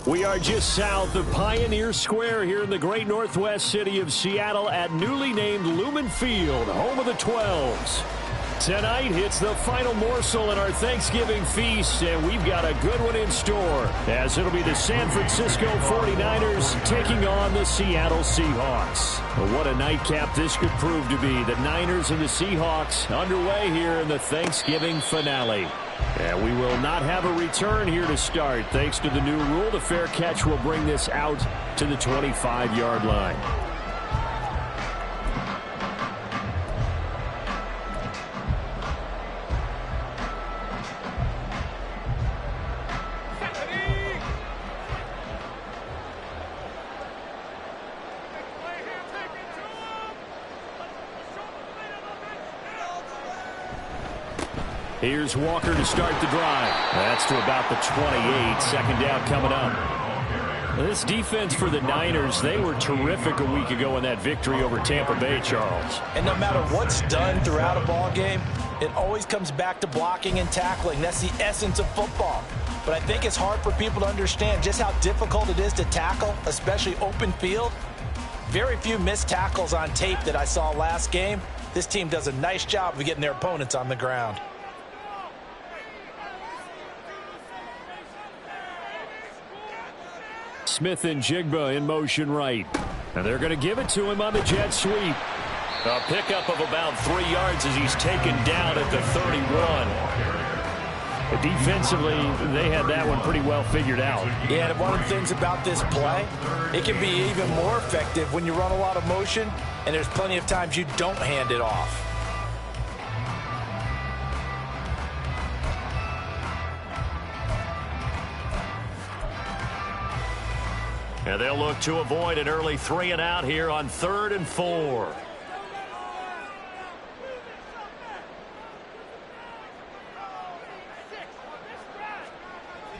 We are just south of Pioneer Square here in the great northwest city of Seattle at newly named Lumen Field, home of the 12s. Tonight, it's the final morsel in our Thanksgiving feast, and we've got a good one in store, as it'll be the San Francisco 49ers taking on the Seattle Seahawks. Well, what a nightcap this could prove to be. The Niners and the Seahawks underway here in the Thanksgiving finale. And we will not have a return here to start. Thanks to the new rule, the fair catch will bring this out to the 25-yard line. Here's Walker to start the drive. That's to about the 28. Second down coming up. This defense for the Niners, they were terrific a week ago in that victory over Tampa Bay, Charles. And no matter what's done throughout a ball game, it always comes back to blocking and tackling. That's the essence of football. But I think it's hard for people to understand just how difficult it is to tackle, especially open field. Very few missed tackles on tape that I saw last game. This team does a nice job of getting their opponents on the ground. Smith and Jigba in motion right. And they're going to give it to him on the jet sweep. A pickup of about 3 yards as he's taken down at the 31. Defensively, they had that one pretty well figured out. Yeah, and one of the things about this play, it can be even more effective when you run a lot of motion, and there's plenty of times you don't hand it off. And they'll look to avoid an early 3 and out here on 3rd and 4.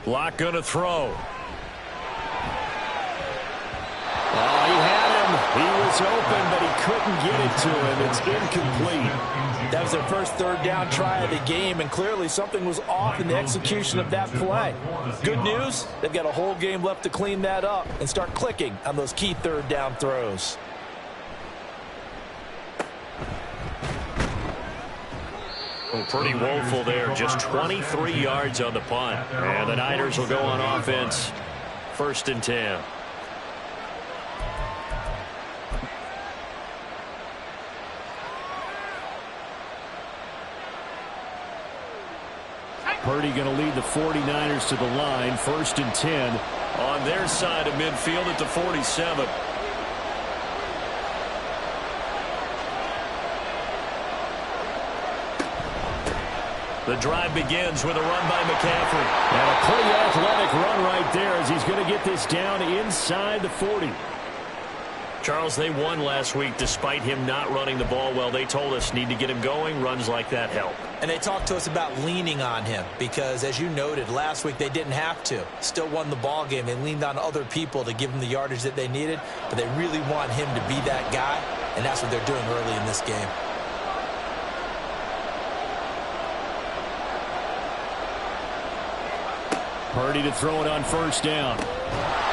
Lock going to throw. Oh, he had him. He was open, but he couldn't get it to him. It's incomplete. That was their first third down try of the game, and clearly something was off in the execution of that play. Good news, they've got a whole game left to clean that up and start clicking on those key third down throws. Well, pretty woeful there. Just 23 yards on the punt. And the Niners will go on offense. 1st and 10. Purdy going to lead the 49ers to the line. 1st and 10 on their side of midfield at the 47. The drive begins with a run by McCaffrey. And a pretty athletic run right there as he's going to get this down inside the 40. Charles, they won last week despite him not running the ball well. They told us need to get him going. Runs like that help. And they talked to us about leaning on him because, as you noted, last week they didn't have to. Still won the ball game. They leaned on other people to give them the yardage that they needed, but they really want him to be that guy, and that's what they're doing early in this game. Purdy to throw it on 1st down.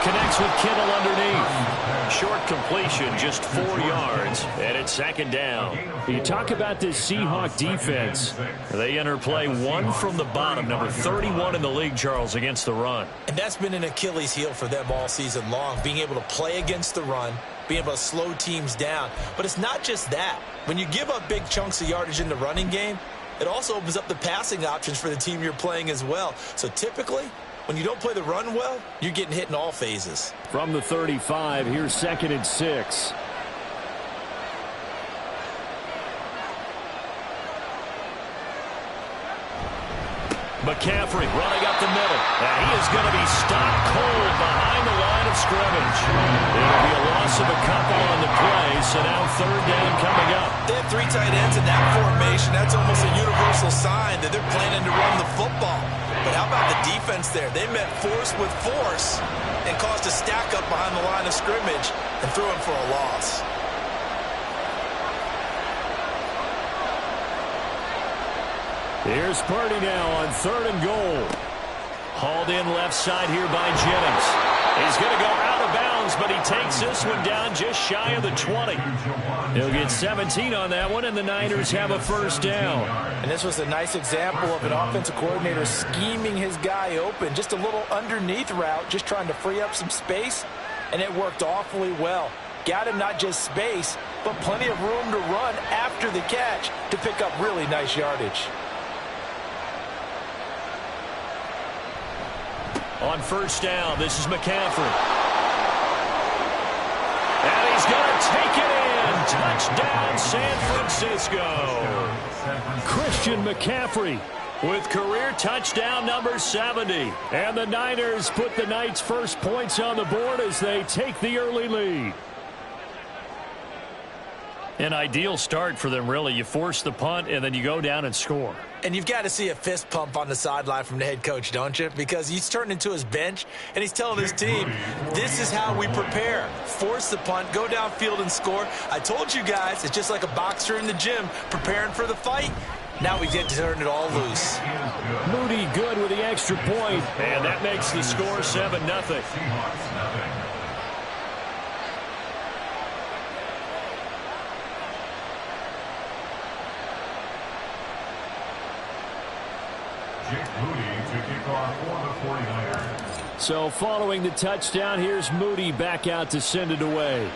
Connects with Kittle underneath. Short completion, just 4 yards, and it's 2nd down. You talk about this Seahawk defense. They enter play 1 from the bottom, number 31 in the league, Charles, against the run. And that's been an Achilles heel for them all season long, being able to play against the run, being able to slow teams down. But it's not just that. When you give up big chunks of yardage in the running game, it also opens up the passing options for the team you're playing as well. So typically, when you don't play the run well, you're getting hit in all phases. From the 35, here's 2nd and 6. McCaffrey running up the middle. And he is going to be stopped cold behind the line of scrimmage. It'll be a loss of a couple on the play, so now 3rd down coming up. They have 3 tight ends in that formation. That's almost a universal sign that they're planning to run the football. But how about the defense there? They met force with force and caused a stack up behind the line of scrimmage and threw him for a loss. Here's Purdy now on 3rd and goal. Hauled in left side here by Jennings. He's going to go out of bounds, but he takes this one down just shy of the 20. He'll get 17 on that one, and the Niners have a 1st down. And this was a nice example of an offensive coordinator scheming his guy open. Just a little underneath route, just trying to free up some space, and it worked awfully well. Got him not just space, but plenty of room to run after the catch to pick up really nice yardage. On 1st down, this is McCaffrey. And he's going to take it in. Touchdown, San Francisco. Christian McCaffrey with career touchdown number 70. And the Niners put the Knights' first points on the board as they take the early lead. An ideal start for them, really. You force the punt, and then you go down and score. And you've got to see a fist pump on the sideline from the head coach, don't you? Because he's turned into his bench, and he's telling his team, this is how we prepare. Force the punt, go downfield and score. I told you guys, it's just like a boxer in the gym preparing for the fight. Now we get to turn it all loose. Moody good with the extra point, and that makes the score 7-0. So following the touchdown, here's Moody back out to send it away.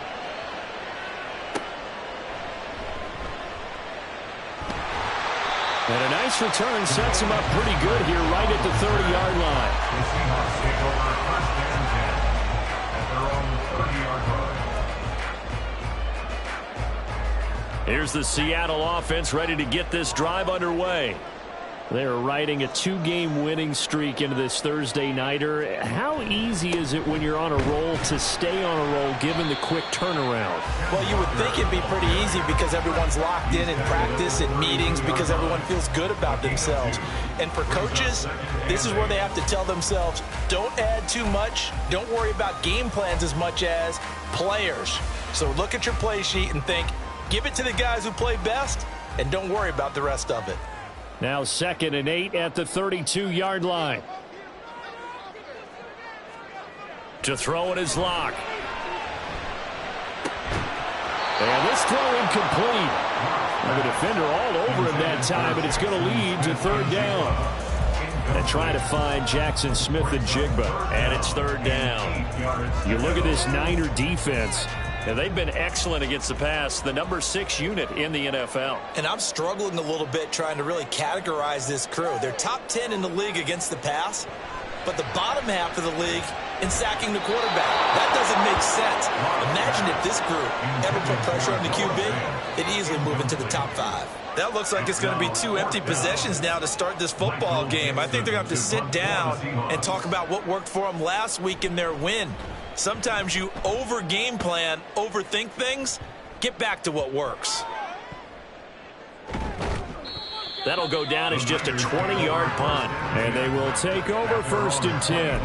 And a nice return sets him up pretty good here right at the 30-yard line. Here's the Seattle offense ready to get this drive underway. They're riding a 2-game winning streak into this Thursday nighter. How easy is it when you're on a roll to stay on a roll given the quick turnaround? Well, you would think it'd be pretty easy because everyone's locked in practice and meetings because everyone feels good about themselves. And for coaches, this is where they have to tell themselves, don't add too much. Don't worry about game plans as much as players. So look at your play sheet and think, give it to the guys who play best and don't worry about the rest of it. Now 2nd and 8 at the 32-yard line. To throw it is Locke. And this throw incomplete. And the defender all over him that time, but it's going to lead to 3rd down. And trying to find Jackson Smith and Jigba. And it's 3rd down. You look at this Niner defense. And they've been excellent against the pass, the number 6 unit in the NFL. And I'm struggling a little bit trying to really categorize this crew. They're top 10 in the league against the pass, but the bottom half of the league in sacking the quarterback. That doesn't make sense. Imagine if this group ever put pressure on the QB, they'd easily move into the top 5. That looks like it's going to be 2 empty possessions now to start this football game. I think they're going to have to sit down and talk about what worked for them last week in their win. Sometimes you over-game plan, overthink things. Get back to what works. That'll go down as just a 20-yard punt. And they will take over 1st and 10.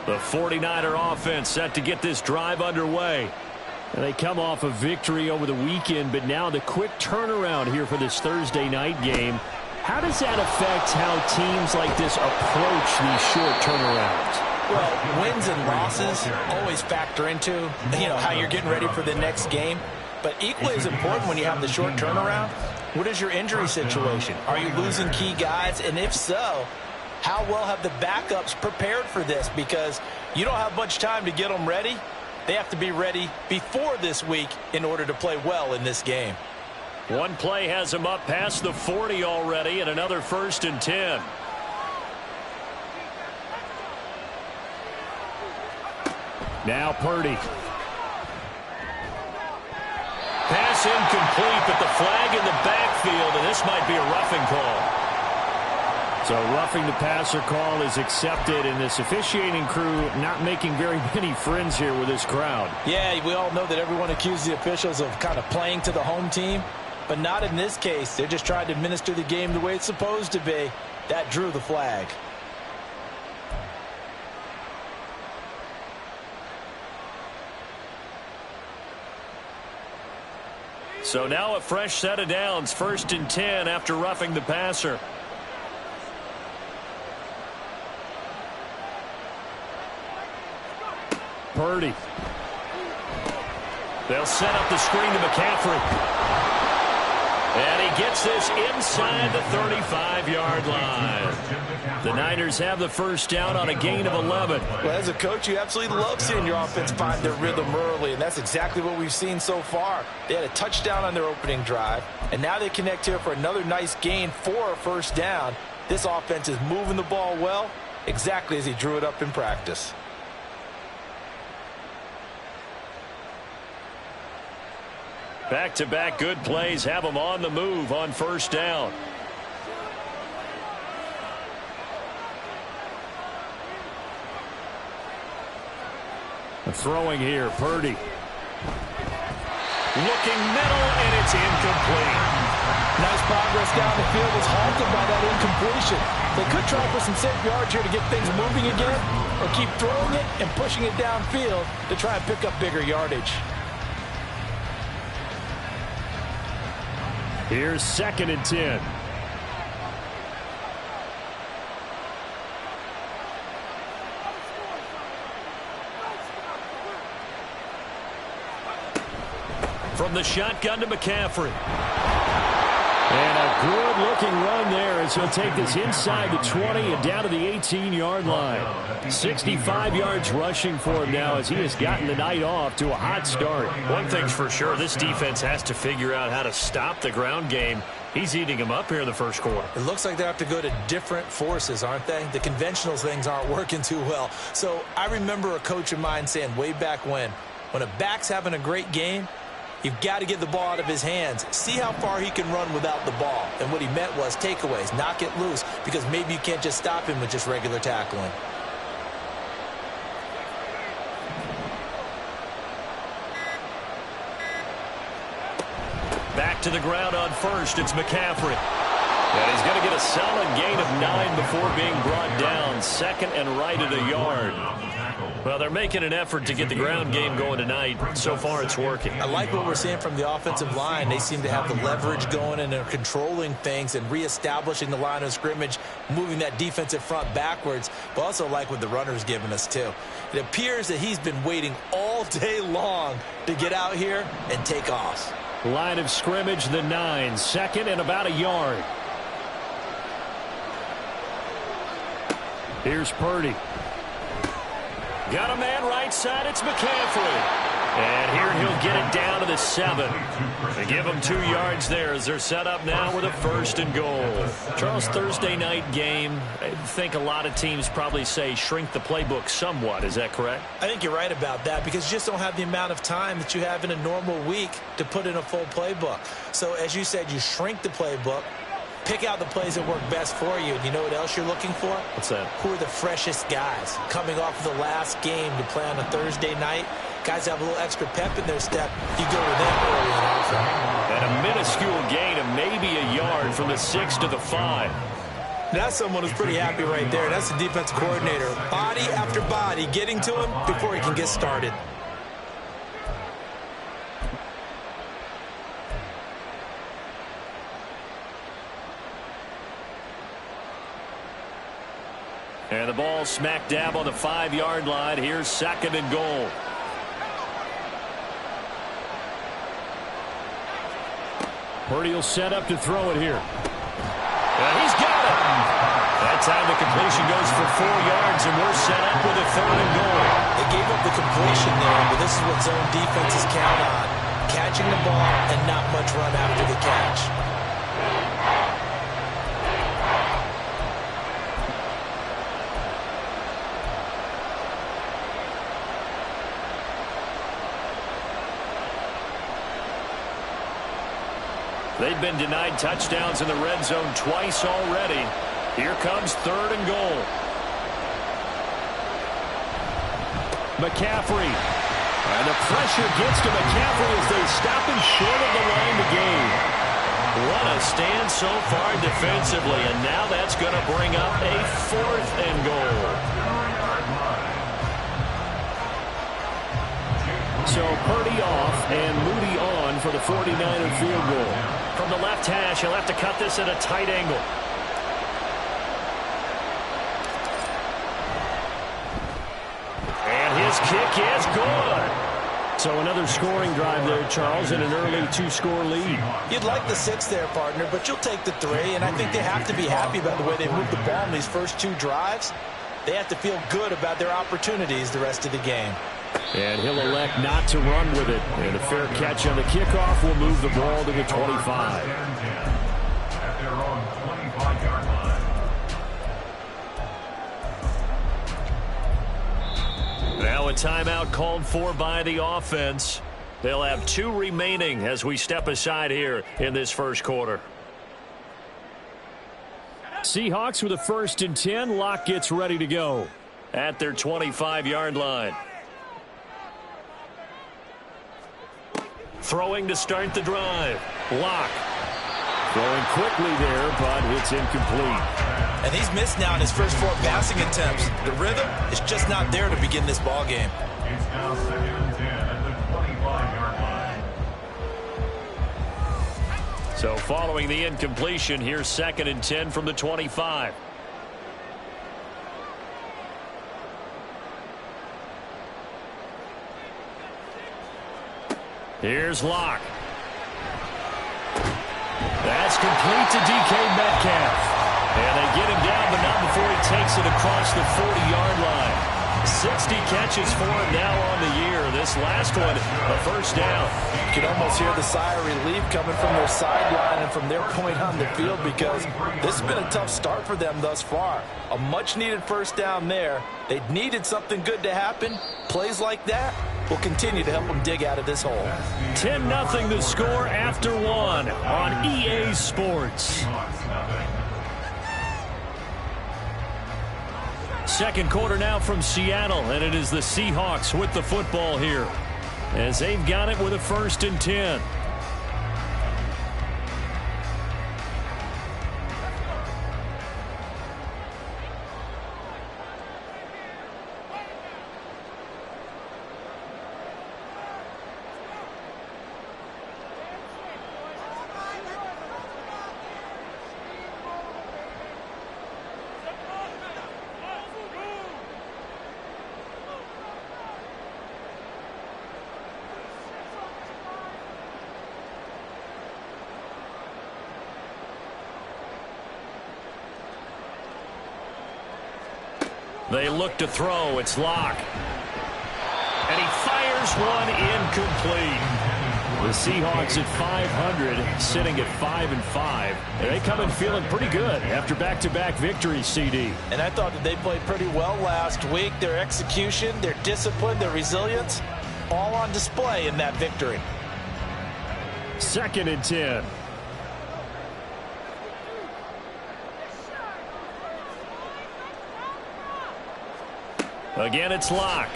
The 49er offense set to get this drive underway. And they come off a victory over the weekend, but now the quick turnaround here for this Thursday night game. How does that affect how teams like this approach these short turnarounds? Well, wins and losses always factor into, how you're getting ready for the next game. But equally as important when you have the short turnaround, what is your injury situation? Are you losing key guys? And if so, how well have the backups prepared for this? Because you don't have much time to get them ready. They have to be ready before this week in order to play well in this game. One play has him up past the 40 already, and another 1st and 10. Now Purdy. Pass incomplete, but the flag in the backfield, and this might be a roughing call. So roughing the passer call is accepted, and this officiating crew not making very many friends here with this crowd. Yeah, we all know that everyone accuses the officials of kind of playing to the home team, but not in this case. They're just trying to administer the game the way it's supposed to be. That drew the flag. So now a fresh set of downs, 1st and 10 after roughing the passer. Purdy. They'll set up the screen to McCaffrey. And he gets this inside the 35-yard line. The Niners have the first down on a gain of 11. Well, as a coach, you absolutely love seeing your offense find their rhythm early, and that's exactly what we've seen so far. They had a touchdown on their opening drive, and now they connect here for another nice gain for a first down. This offense is moving the ball well, exactly as he drew it up in practice. Back-to-back good plays have them on the move on first down. Throwing here, Purdy. Looking middle, and it's incomplete. Nice progress down the field was halted by that incompletion. They could try for some safe yards here to get things moving again, or keep throwing it and pushing it downfield to try and pick up bigger yardage. Here's 2nd and 10. From the shotgun to McCaffrey. And a good-looking run there as he'll take this inside the 20 and down to the 18-yard line. 65 yards rushing for him now as he has gotten the night off to a hot start. One thing's for sure, this defense has to figure out how to stop the ground game. He's eating them up here in the first quarter. It looks like they have to go to different forces, aren't they? The conventional things aren't working too well. So I remember a coach of mine saying way back when a back's having a great game, you've got to get the ball out of his hands. See how far he can run without the ball. And what he meant was takeaways, knock it loose, because maybe you can't just stop him with just regular tackling. Back to the ground on first, it's McCaffrey. And he's going to get a solid gain of 9 before being brought down. 2nd and right at a yard. Well, they're making an effort to get the ground game going tonight. So far, it's working. I like what we're seeing from the offensive line. They seem to have the leverage going, and they're controlling things and reestablishing the line of scrimmage, moving that defensive front backwards, but also like what the runner's giving us, too. It appears that he's been waiting all day long to get out here and take off. Line of scrimmage, the 9. 2nd and about a yard. Here's Purdy. Got a man right side. It's McCaffrey. And here he'll get it down to the 7. They give him 2 yards there as they're set up now with a 1st and goal. Charles, Thursday night game, I think a lot of teams probably say shrink the playbook somewhat. Is that correct? I think you're right about that because you just don't have the amount of time that you have in a normal week to put in a full playbook. So as you said, you shrink the playbook. Pick out the plays that work best for you. And you know what else you're looking for? What's that? Who are the freshest guys coming off of the last game to play on a Thursday night? Guys have a little extra pep in their step. You go to them early and often. And a minuscule gain of maybe a yard from the 6 to the 5. That's someone who's pretty happy right there. That's the defense coordinator. Body after body getting to him before he can get started. And the ball smack dab on the 5-yard line. Here's 2nd and goal. Purdy will set up to throw it here. And he's got it. That time the completion goes for 4 yards, and we're set up with a 3rd and goal. They gave up the completion there, but this is what zone defenses count on. Catching the ball and not much run after the catch. They've been denied touchdowns in the red zone twice already. Here comes 3rd and goal. McCaffrey. And the pressure gets to McCaffrey as they stop him short of the line to gain. What a stand so far defensively, and now that's going to bring up a 4th and goal. So Purdy off and Moody on for the 49er field goal. From the left hash, he'll have to cut this at a tight angle. And his kick is good. So another scoring drive there, Charles, and an early 2-score lead. You'd like the 6 there, partner, but you'll take the 3, and I think they have to be happy about the way they moved the ball in these first 2 drives. They have to feel good about their opportunities the rest of the game. And he'll elect not to run with it. And a fair catch on the kickoff will move the ball to the 25. At their own 25-yard line. Now a timeout called for by the offense. They'll have 2 remaining as we step aside here in this first quarter. Seahawks with a 1st and 10. Locke gets ready to go at their 25-yard line. Throwing to start the drive. Locke. Throwing quickly there, but it's incomplete. And he's missed now in his first 4 passing attempts. The rhythm is just not there to begin this ball game. It's now 2nd and 10 at the 25-yard line. So following the incompletion, here's 2nd and 10 from the 25. Here's Locke. That's complete to DK Metcalf. And they get him down, but not before he takes it across the 40-yard line. 60 catches for him now on the year. This last one, a 1st down. You can almost hear the sigh of relief coming from their sideline and from their point on the field, because this has been a tough start for them thus far. A much-needed 1st down there. They needed something good to happen. Plays like that will continue to help them dig out of this hole. 10-0 the score after 1 on EA Sports. Second quarter now from Seattle, and it is the Seahawks with the football here as they've got it with a 1st and 10. They look to throw. It's Locke. And he fires one incomplete. The Seahawks at 500, sitting at 5-5. And they come in feeling pretty good after back-to-back victories, CD. And I thought that they played pretty well last week. Their execution, their discipline, their resilience, all on display in that victory. 2nd and 10. Again, it's Locke.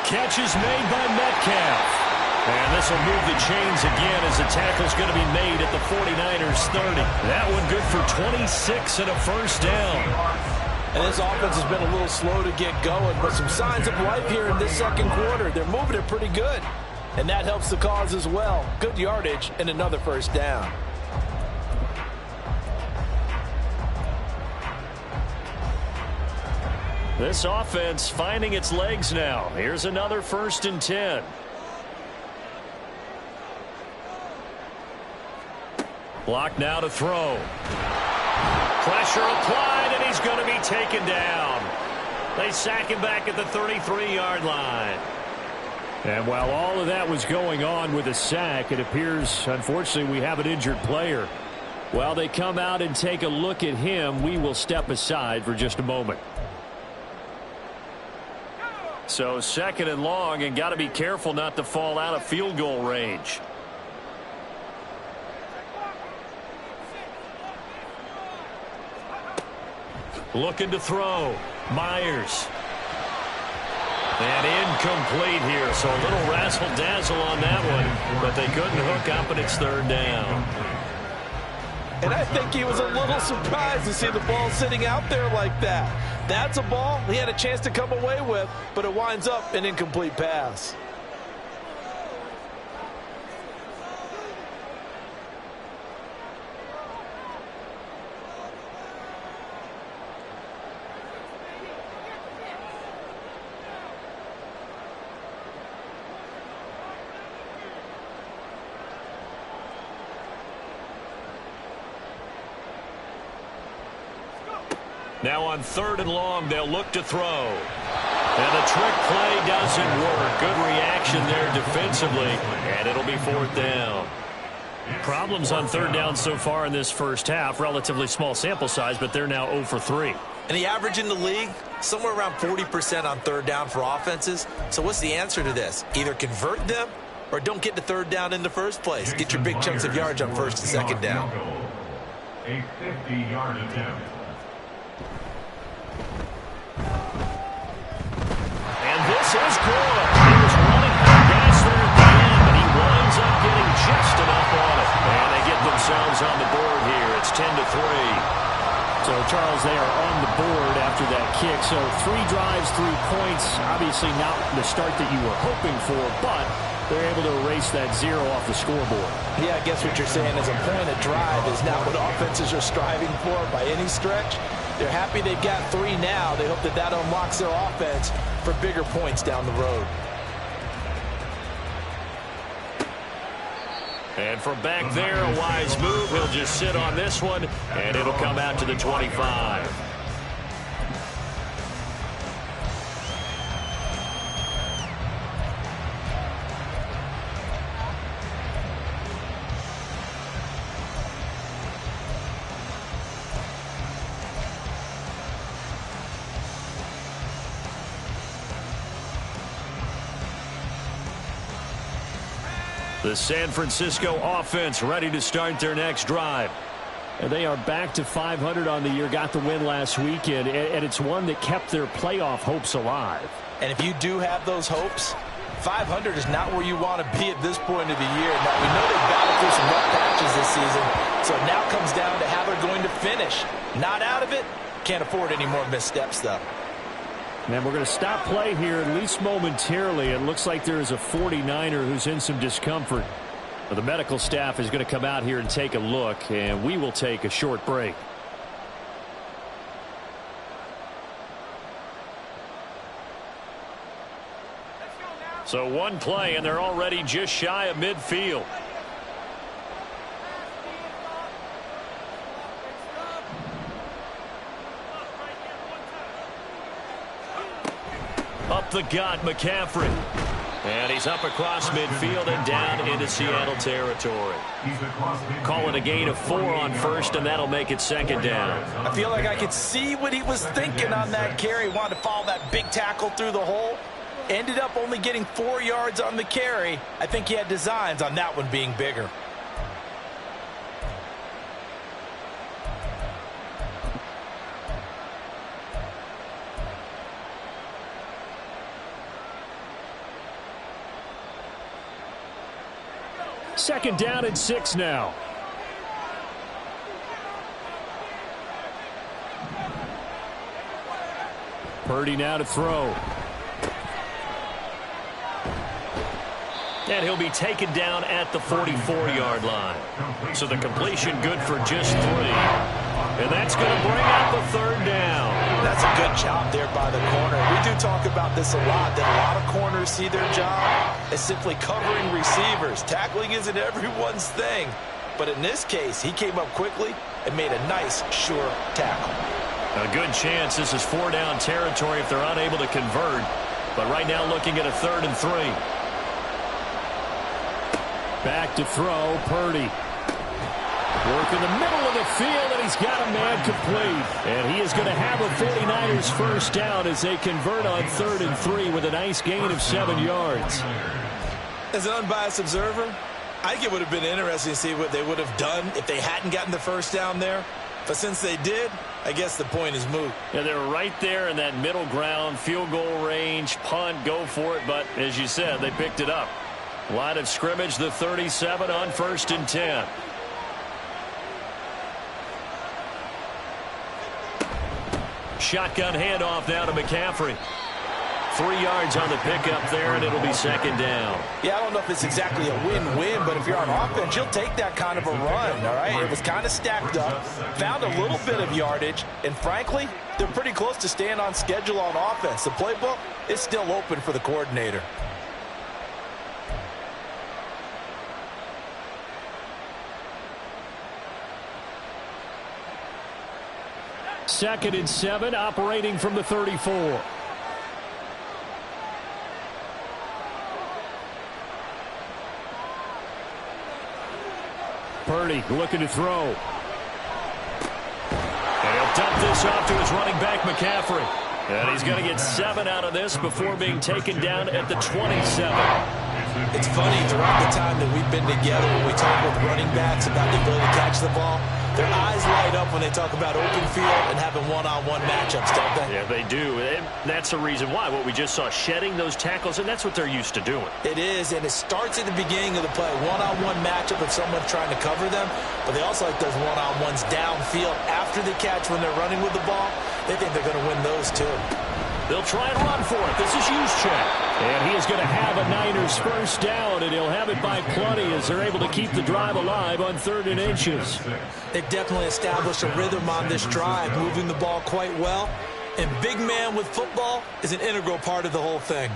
Catch is made by Metcalf. And this will move the chains again as the tackle's going to be made at the 49ers 30. That one good for 26 and a 1st down. And this offense has been a little slow to get going, but some signs of life here in this second quarter. They're moving it pretty good. And that helps the cause as well. Good yardage and another 1st down. This offense finding its legs now. Here's another 1st and 10. Block now to throw. Pressure applied, and he's going to be taken down. They sack him back at the 33-yard line. And while all of that was going on with a sack, it appears, unfortunately, we have an injured player. While they come out and take a look at him, we will step aside for just a moment. So 2nd and long, and got to be careful not to fall out of field goal range. Looking to throw. Myers. And incomplete here, so a little razzle-dazzle on that one, but they couldn't hook up, and it's 3rd down. And I think he was a little surprised to see the ball sitting out there like that. That's a ball he had a chance to come away with, but it winds up an incomplete pass. Now on 3rd and long, they'll look to throw. And the trick play doesn't work. Good reaction there defensively, and it'll be 4th down. Problems on 3rd down so far in this first half. Relatively small sample size, but they're now 0 for 3. And the average in the league, somewhere around 40% on 3rd down for offenses. So what's the answer to this? Either convert them or don't get to 3rd down in the first place. Get your big chunks of yards on 1st and 2nd down. A 50-yard attempt. And this is good. He was running out of gas there at the end, but he winds up getting just enough on it. And they get themselves on the board here. It's 10-3. So, Charles, they are on the board after that kick. So 3 drives, 3 points. Obviously not the start that you were hoping for, but they're able to erase that 0 off the scoreboard. Yeah, I guess what you're saying is a point of drive is not what offenses are striving for by any stretch. They're happy they've got 3 now. They hope that that unlocks their offense for bigger points down the road. And from back there, a wise move. He'll just sit on this one, and it'll come out to the 25. The San Francisco offense ready to start their next drive. And they are back to 500 on the year, got the win last weekend, and it's one that kept their playoff hopes alive. And if you do have those hopes, 500 is not where you want to be at this point of the year. Now, we know they've battled through some rough patches this season, so it now comes down to how they're going to finish. Not out of it, can't afford any more missteps, though. And we're going to stop play here, at least momentarily. It looks like there is a 49er who's in some discomfort. But the medical staff is going to come out here and take a look, and we will take a short break. So 1 play, and they're already just shy of midfield. Up the gut, McCaffrey. And he's up across midfield and down into Seattle territory. Call it a gain of 4 on 1st, and that'll make it 2nd down. I feel like I could see what he was thinking on that carry. Wanted to follow that big tackle through the hole. Ended up only getting 4 yards on the carry. I think he had designs on that one being bigger. Second down and 6 now. Purdy now to throw. And he'll be taken down at the 44-yard line. So the completion good for just 3. And that's going to bring out the 3rd down. That's a good job there by the corner. We do talk about this a lot, that a lot of corners see their job as simply covering receivers. Tackling isn't everyone's thing. But in this case, he came up quickly and made a nice, sure tackle. A good chance this is 4-down territory if they're unable to convert. But right now looking at a 3rd and 3. Back to throw, Purdy. Work in the middle of the field, and he's got a man complete. And he is going to have a 49ers first down as they convert on 3rd and 3 with a nice gain of 7 yards. As an unbiased observer, I think it would have been interesting to see what they would have done if they hadn't gotten the first down there. But since they did, I guess the point is moot. Yeah, they're right there in that middle ground, field goal range, punt, go for it. But as you said, they picked it up. Line of scrimmage, the 37 on 1st and 10. Shotgun handoff now to McCaffrey. 3 yards on the pickup there, and it'll be 2nd down. Yeah, I don't know if it's exactly a win-win, but if you're on offense, you'll take that kind of a run, all right? It was kind of stacked up, found a little bit of yardage, and frankly, they're pretty close to staying on schedule on offense. The playbook is still open for the coordinator. Second and 7, operating from the 34. Purdy looking to throw. And he'll dump this off to his running back, McCaffrey. And he's going to get 7 out of this before being taken down at the 27. It's funny, throughout the time that we've been together, when we talk with running backs about the ability to catch the ball, their eyes light up when they talk about open field and having one-on-one matchups, don't they? Yeah, they do. And that's the reason why. What we just saw, shedding those tackles, and that's what they're used to doing. It is, and it starts at the beginning of the play. One-on-one matchup if someone's trying to cover them, but they also like those one-on-ones downfield after the catch when they're running with the ball. They think they're going to win those, too. They'll try and run for it. This is Juszczyk. And he is going to have a Niners first down, and he'll have it by plenty as they're able to keep the drive alive on 3rd and inches. They've definitely established a rhythm on this drive, moving the ball quite well. And big man with football is an integral part of the whole thing.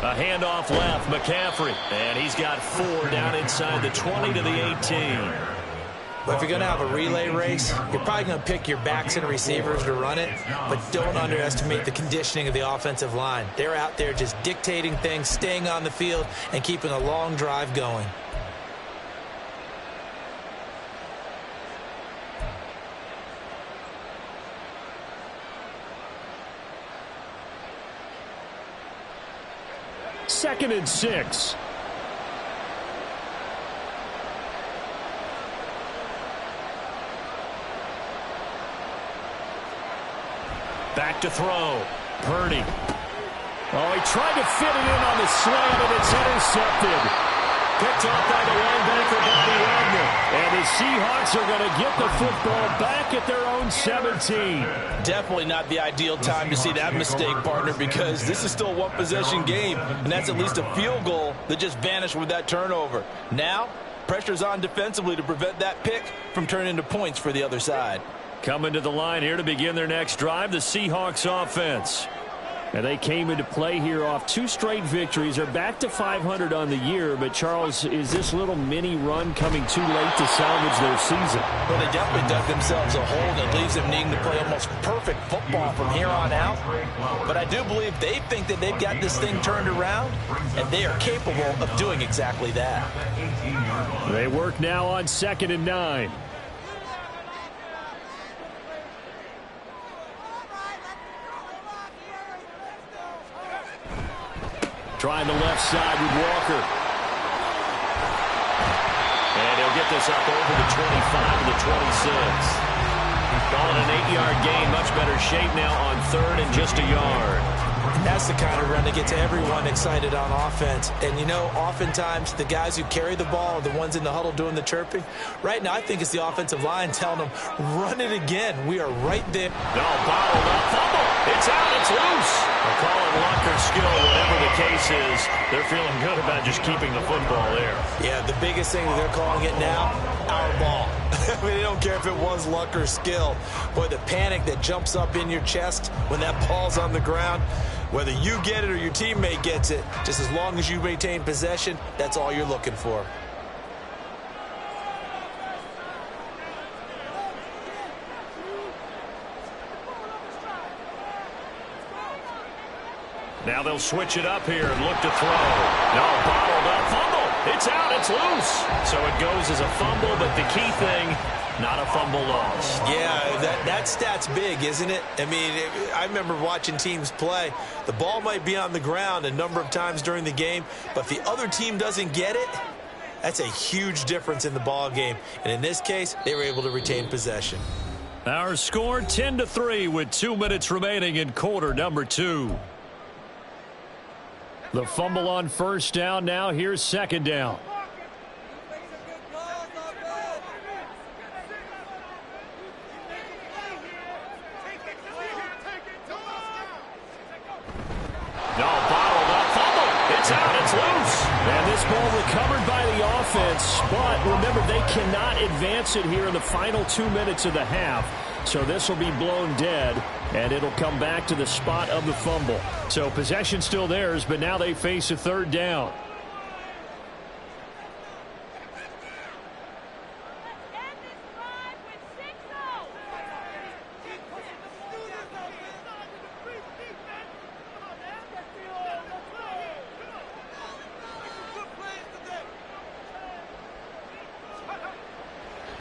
A handoff left, McCaffrey. And he's got 4 down inside the 20 to the 18. But if you're going to have a relay race, you're probably going to pick your backs and receivers to run it, but don't underestimate the conditioning of the offensive line. They're out there just dictating things, staying on the field, and keeping a long drive going. Second and 6. Back to throw. Purdy. Oh, he tried to fit it in on the slant, and it's intercepted. Picked off by the linebacker, Bobby Wagner. And the Seahawks are going to get the football back at their own 17. Definitely not the ideal time to see that mistake, partner, because this is still a one-possession game, and that's at least a field goal that just vanished with that turnover. Now, pressure's on defensively to prevent that pick from turning into points for the other side. Coming to the line here to begin their next drive, the Seahawks offense. And they came into play here off 2 straight victories. They're back to 500 on the year. But, Charles, is this little mini run coming too late to salvage their season? Well, they definitely dug themselves a hole that leaves them needing to play almost perfect football from here on out. But I do believe they think that they've got this thing turned around, and they are capable of doing exactly that. They work now on 2nd and 9. Trying the left side with Walker. And he'll get this up over the 25 to the 26. Calling an 8-yard gain. Much better shape now on 3rd and just a yard. That's the kind of run that gets everyone excited on offense. And, you know, oftentimes the guys who carry the ball are the ones in the huddle doing the chirping. Right now, I think it's the offensive line telling them, run it again. We are right there. No, bottled up. Fumble. It's out. It's loose. They'll call it luck or skill, whatever the case is. They're feeling good about just keeping the football there. Yeah, the biggest thing that they're calling it now, our ball. I mean, they don't care if it was luck or skill. Boy, the panic that jumps up in your chest when that ball's on the ground, whether you get it or your teammate gets it, just as long as you maintain possession, that's all you're looking for. Now they'll switch it up here and look to throw. No, bottled up. Fumble. It's out. It's loose. So it goes as a fumble, but the key thing, not a fumble loss. Yeah, that stat's big, isn't it? I mean, I remember watching teams play. The ball might be on the ground a number of times during the game, but if the other team doesn't get it, that's a huge difference in the ball game. And in this case, they were able to retain possession. Our score 10-3 with 2 minutes remaining in quarter number 2. The fumble on first down. Now here's second down. No, bottled up. Fumble. It's out. It's loose. And this ball recovered by the offense. But remember, they cannot advance it here in the final 2 minutes of the half. So this will be blown dead, and it'll come back to the spot of the fumble. So possession still theirs, but now they face a third down.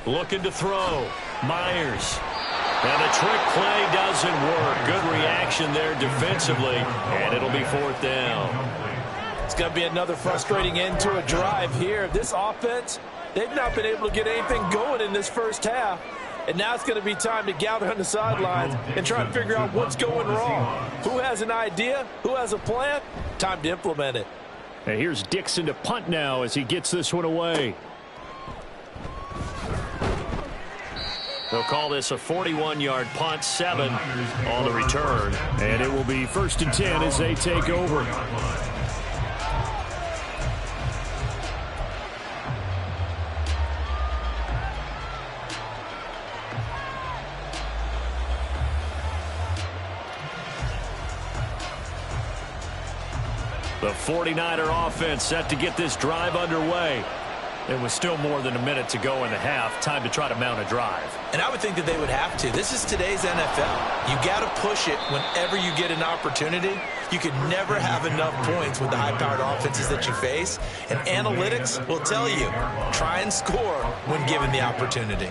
Looking to throw. Myers. And the trick play doesn't work. Good reaction there defensively, and it'll be fourth down. It's going to be another frustrating end to a drive here. This offense, they've not been able to get anything going in this first half. And now it's going to be time to gather on the sidelines and try and figure out what's going wrong. Who has an idea? Who has a plan? Time to implement it. And here's Dixon to punt now as he gets this one away. They'll call this a 41-yard punt, 7 on the return. And it will be 1st and 10 as they take over. The 49er offense set to get this drive underway. It was still more than a minute to go in the half. Time to try to mount a drive. And I would think that they would have to. This is today's NFL. You got to push it whenever you get an opportunity. You could never have enough points with the high-powered offenses that you face. And analytics will tell you, try and score when given the opportunity.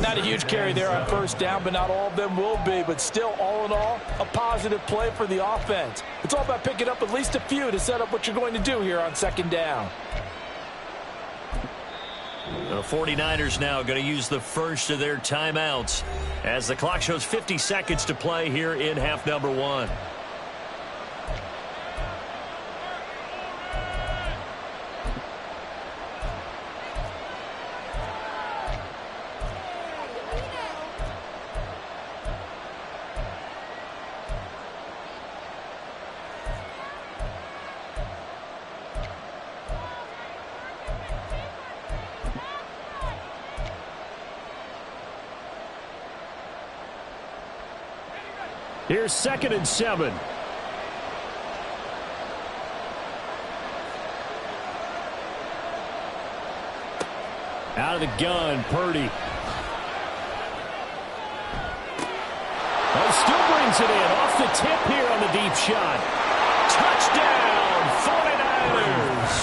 Not a huge carry there on first down, but not all of them will be. But still, all in all, a positive play for the offense. It's all about picking up at least a few to set up what you're going to do here on second down. The 49ers now going to use the first of their timeouts as the clock shows 50 seconds to play here in half number 1. Here's 2nd and 7. Out of the gun, Purdy. Oh, still brings it in. Off the tip here on the deep shot. Touchdown, 49ers.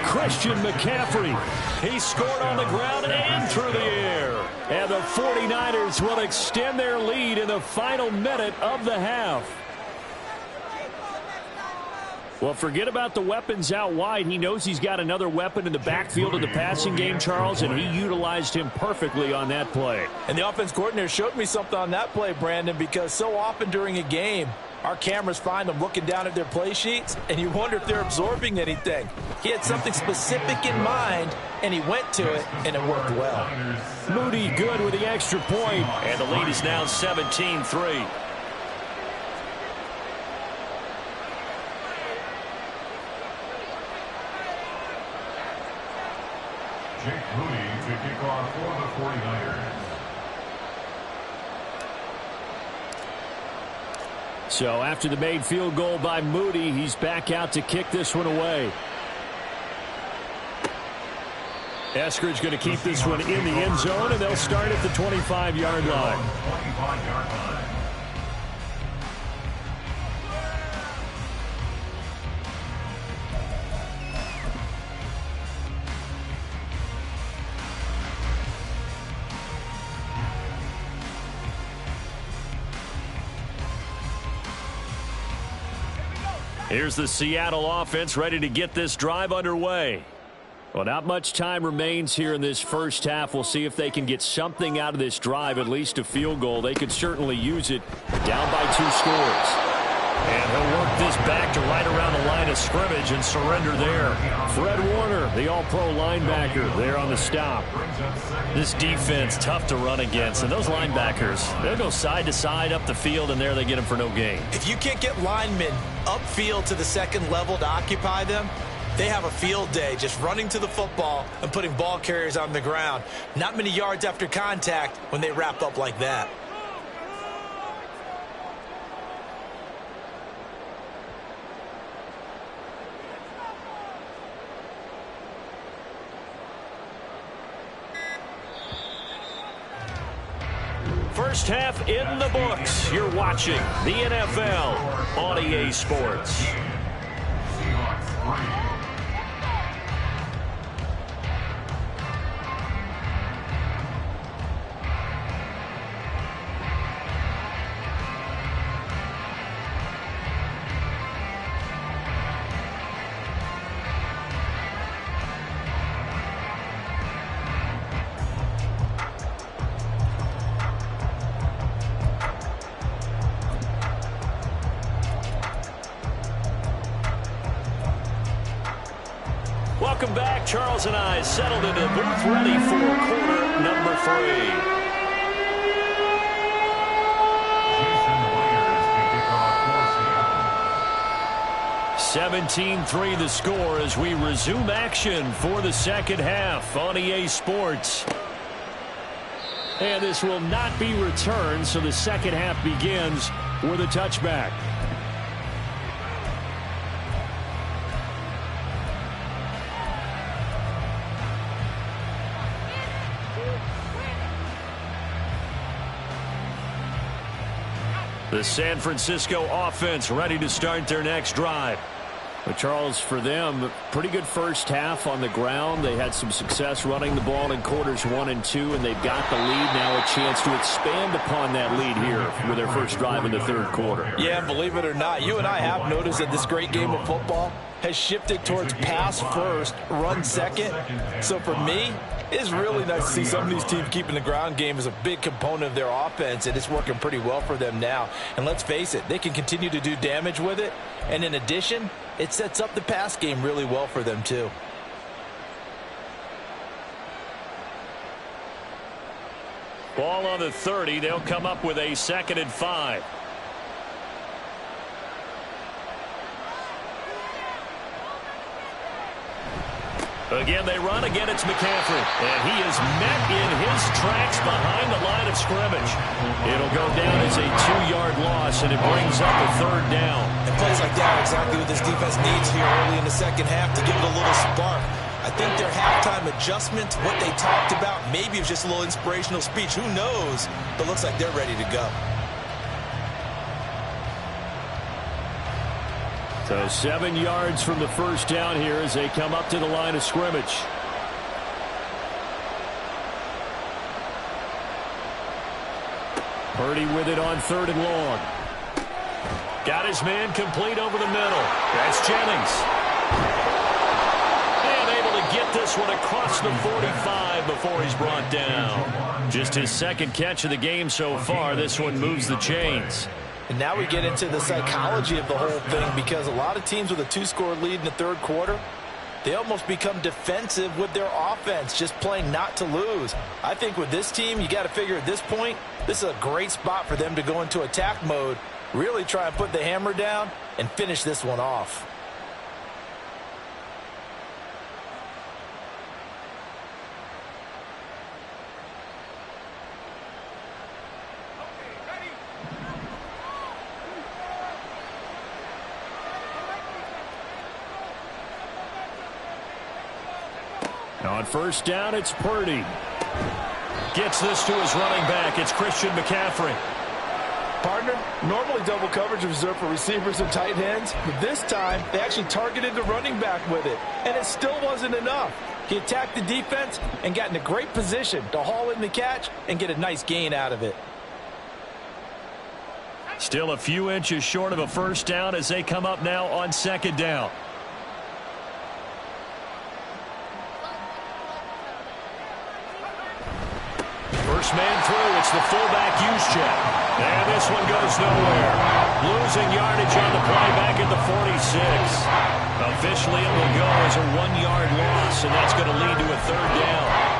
Christian McCaffrey. He scored on the ground and through the air. And the 49ers will extend their lead in the final minute of the half. Well, forget about the weapons out wide. He knows he's got another weapon in the backfield of the passing game, Charles, and he utilized him perfectly on that play. And the offense coordinator showed me something on that play, Brandon, because so often during a game, our cameras find them looking down at their play sheets, and you wonder if they're absorbing anything. He had something specific in mind, and he went to it, and it worked well. Moody good with the extra point, and the lead is now 17-3. kickoff for the 49ers. So after the made field goal by Moody, he's back out to kick this one away. Eskridge going to keep this one in the end zone, and they'll start at the 25-yard line. 25-yard line. Here's the Seattle offense ready to get this drive underway. Well, not much time remains here in this first half. We'll see if they can get something out of this drive, at least a field goal. They could certainly use it, down by 2 scores. And he'll work this back to right around the line of scrimmage and surrender there. Fred Warner, the all-pro linebacker, there on the stop. This defense, tough to run against. And those linebackers, they'll go side to side up the field, and there they get them for no gain. If you can't get linemen upfield to the second level to occupy them, they have a field day just running to the football and putting ball carriers on the ground. Not many yards after contact when they wrap up like that. First half in the books. You're watching the NFL on EA Sports. Seahawks 3. Welcome back. Charles and I settled into the booth, ready for quarter number 3. Jason Myers to kick off for Seattle. 17-3 the score as we resume action for the second half on EA Sports. And this will not be returned, so the second half begins with a touchback. The San Francisco offense ready to start their next drive. But Charles, for them, pretty good first half on the ground. They had some success running the ball in quarters 1 and 2, and they've got the lead now, a chance to expand upon that lead here with their first drive in the third quarter. Yeah, believe it or not, you and I have noticed that this great game of football has shifted towards pass first, run second. So for me, it's really nice to see some of these teams keeping the ground game as a big component of their offense, and it's working pretty well for them now. And let's face it, they can continue to do damage with it. And in addition, it sets up the pass game really well for them too. Ball on the 30. They'll come up with a 2nd and 5. Again, they run. Again, it's McCaffrey. And he is met in his tracks behind the line of scrimmage. It'll go down as a 2-yard loss, and it brings up a 3rd down. And plays like that are exactly what this defense needs here early in the second half to give it a little spark. I think their halftime adjustment, what they talked about, maybe it was just a little inspirational speech. Who knows? But looks like they're ready to go. So 7 yards from the first down here as they come up to the line of scrimmage. Purdy with it on 3rd and long. Got his man complete over the middle. That's Jennings. And able to get this one across the 45 before he's brought down. Just his 2nd catch of the game so far. This one moves the chains. And now we get into the psychology of the whole thing, because a lot of teams with a 2-score lead in the third quarter, they almost become defensive with their offense, just playing not to lose. I think with this team, you got to figure at this point, this is a great spot for them to go into attack mode, really try and put the hammer down and finish this one off. On first down, it's Purdy. Gets this to his running back. It's Christian McCaffrey. Partner, normally double coverage is reserved for receivers and tight ends, but this time they actually targeted the running back with it, and it still wasn't enough. He attacked the defense and got in a great position to haul in the catch and get a nice gain out of it. Still a few inches short of a first down as they come up now on second down. First man through, it's the fullback use check. And this one goes nowhere. Losing yardage on the play back at the 46. Officially it will go as a 1-yard loss, and that's going to lead to a third down.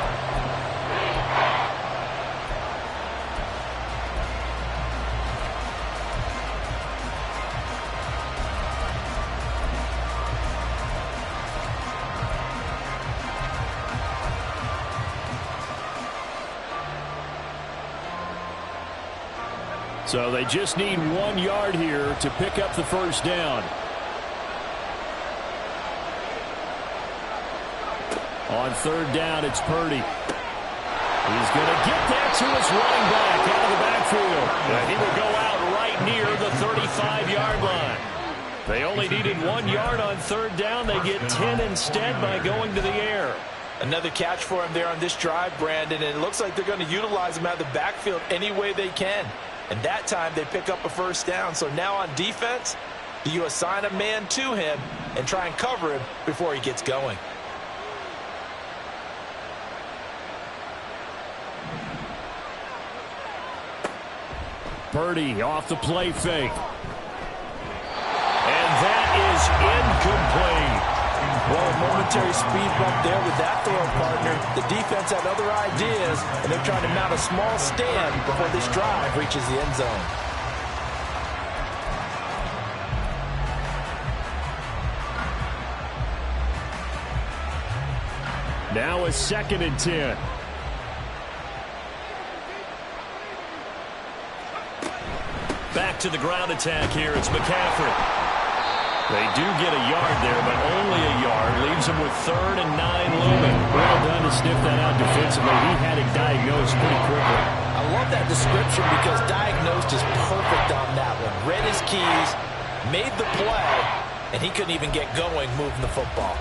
So they just need 1 yard here to pick up the first down. On third down, it's Purdy. He's going to get that to his running back out of the backfield. And he will go out right near the 35-yard line. They only needed 1 yard on third down. They get 10 instead by going to the air. Another catch for him there on this drive, Brandon, and it looks like they're going to utilize him out of the backfield any way they can. And that time they pick up a first down. So now on defense, do you assign a man to him and try and cover him before he gets going? Purdy off the play fake. And that is incomplete. Well, a momentary speed bump there with that throw, partner. The defense had other ideas, and they're trying to mount a small stand before this drive reaches the end zone. Now a 2nd and 10. Back to the ground attack here. It's McCaffrey. They do get a yard there, but only a yard. Leaves them with 3rd and 9 looming. Well done to sniff that out defensively. He had it diagnosed pretty quickly. I love that description because diagnosed is perfect on that one. Read his keys, made the play, and he couldn't even get going moving the football.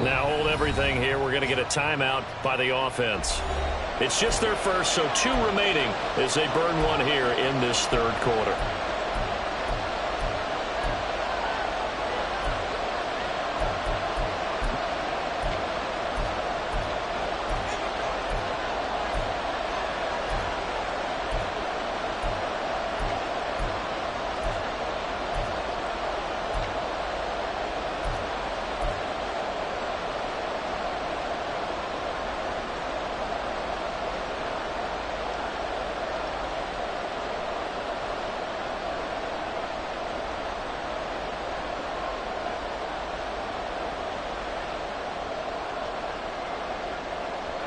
Now hold everything here. We're going to get a timeout by the offense. It's just their first, so 2 remaining as they burn one here in this third quarter.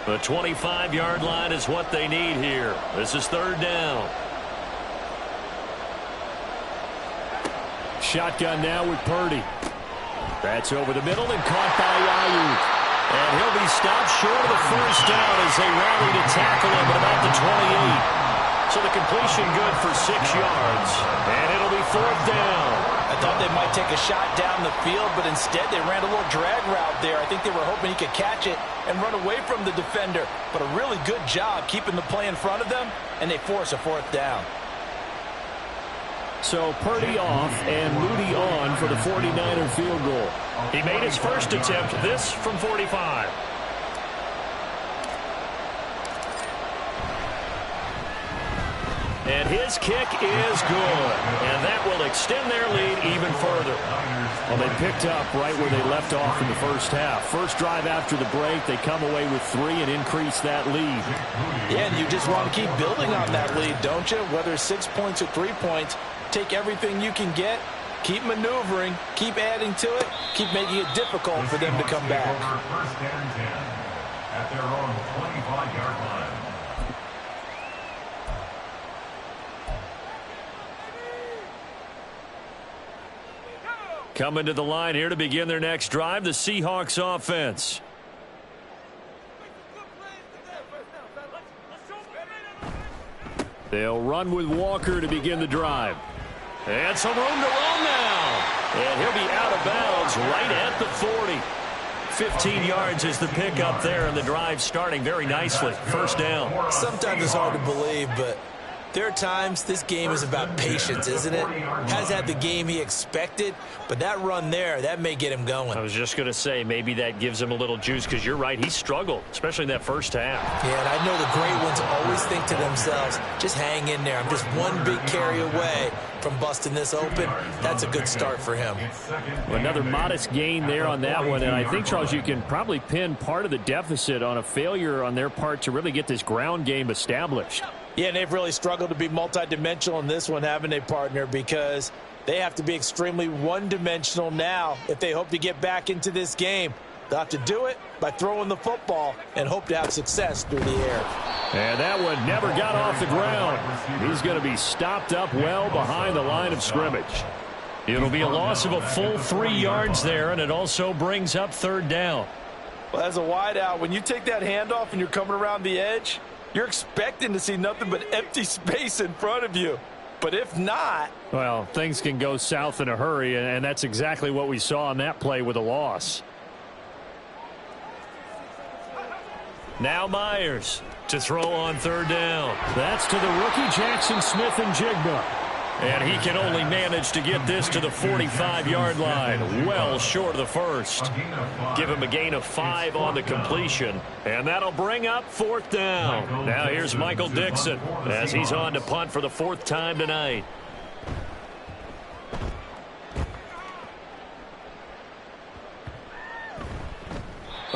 The 25-yard line is what they need here. This is third down. Shotgun now with Purdy. That's over the middle and caught by Ayuk. And he'll be stopped short of the first down as they rally to tackle him at about the 28. So the completion good for 6 yards. And it'll be 4th down. I thought they might take a shot down the field, but instead they ran a little drag route there. I think they were hoping he could catch it and run away from the defender. But a really good job keeping the play in front of them, and they force a 4th down. So Purdy off and Moody on for the 49er field goal. He made his first attempt, this from 45. And his kick is good. And that will extend their lead even further. Well, they picked up right where they left off in the first half. First drive after the break, they come away with 3 and increase that lead. Yeah, and you just want to keep building on that lead, don't you? Whether it's 6 points or 3 points, take everything you can get Keep maneuvering, keep adding to it, keep making it difficult for them to come back. First and 10 at their own 25-yard line. Coming to the line here to begin their next drive, the Seahawks offense. They'll run with Walker to begin the drive. And some room to run now. And he'll be out of bounds right at the 40. 15 yards is the pickup there, and the drive starting very nicely. First down. Sometimes it's hard to believe, but there are times this game is about patience, isn't it? Has had the game he expected, but that run there, that may get him going. I was just going to say maybe that gives him a little juice, because you're right, he struggled, especially in that first half. Yeah, and I know the great ones always think to themselves, just hang in there. I'm just one big carry away from busting this open. That's a good start for him. Another modest gain there on that one, and I think, Charles, you can probably pin part of the deficit on a failure on their part to really get this ground game established. Yeah, and they've really struggled to be multidimensional in this one, haven't they, partner? Because they have to be extremely one-dimensional now if they hope to get back into this game. They'll have to do it by throwing the football and hope to have success through the air. And that one never got off the ground. He's going to be stopped up well behind the line of scrimmage. It'll be a loss of a full 3 yards there, and it also brings up third down. Well, as a wideout, when you take that handoff and you're coming around the edge, you're expecting to see nothing but empty space in front of you. But if not, well, things can go south in a hurry, and that's exactly what we saw on that play with a loss. Now Myers to throw on third down. That's to the rookie Jackson Smith-Njigba. And he can only manage to get this to the 45-yard line, well short of the first. Give him a gain of 5 on the completion, and that'll bring up fourth down. Now here's Michael Dixon as he's on to punt for the 4th time tonight.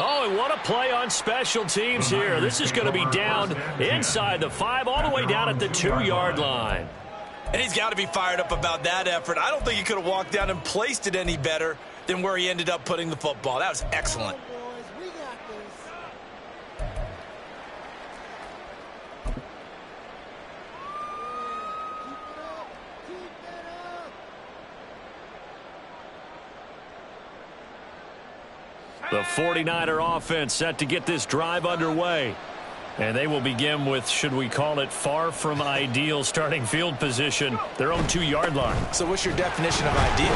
Oh, and what a play on special teams here. This is going to be down inside the 5, all the way down at the 2-yard line. And he's got to be fired up about that effort. I don't think he could have walked down and placed it any better than where he ended up putting the football. That was excellent. The 49er offense set to get this drive underway. And they will begin with, should we call it, far from ideal starting field position, their own 2-yard line. So what's your definition of ideal?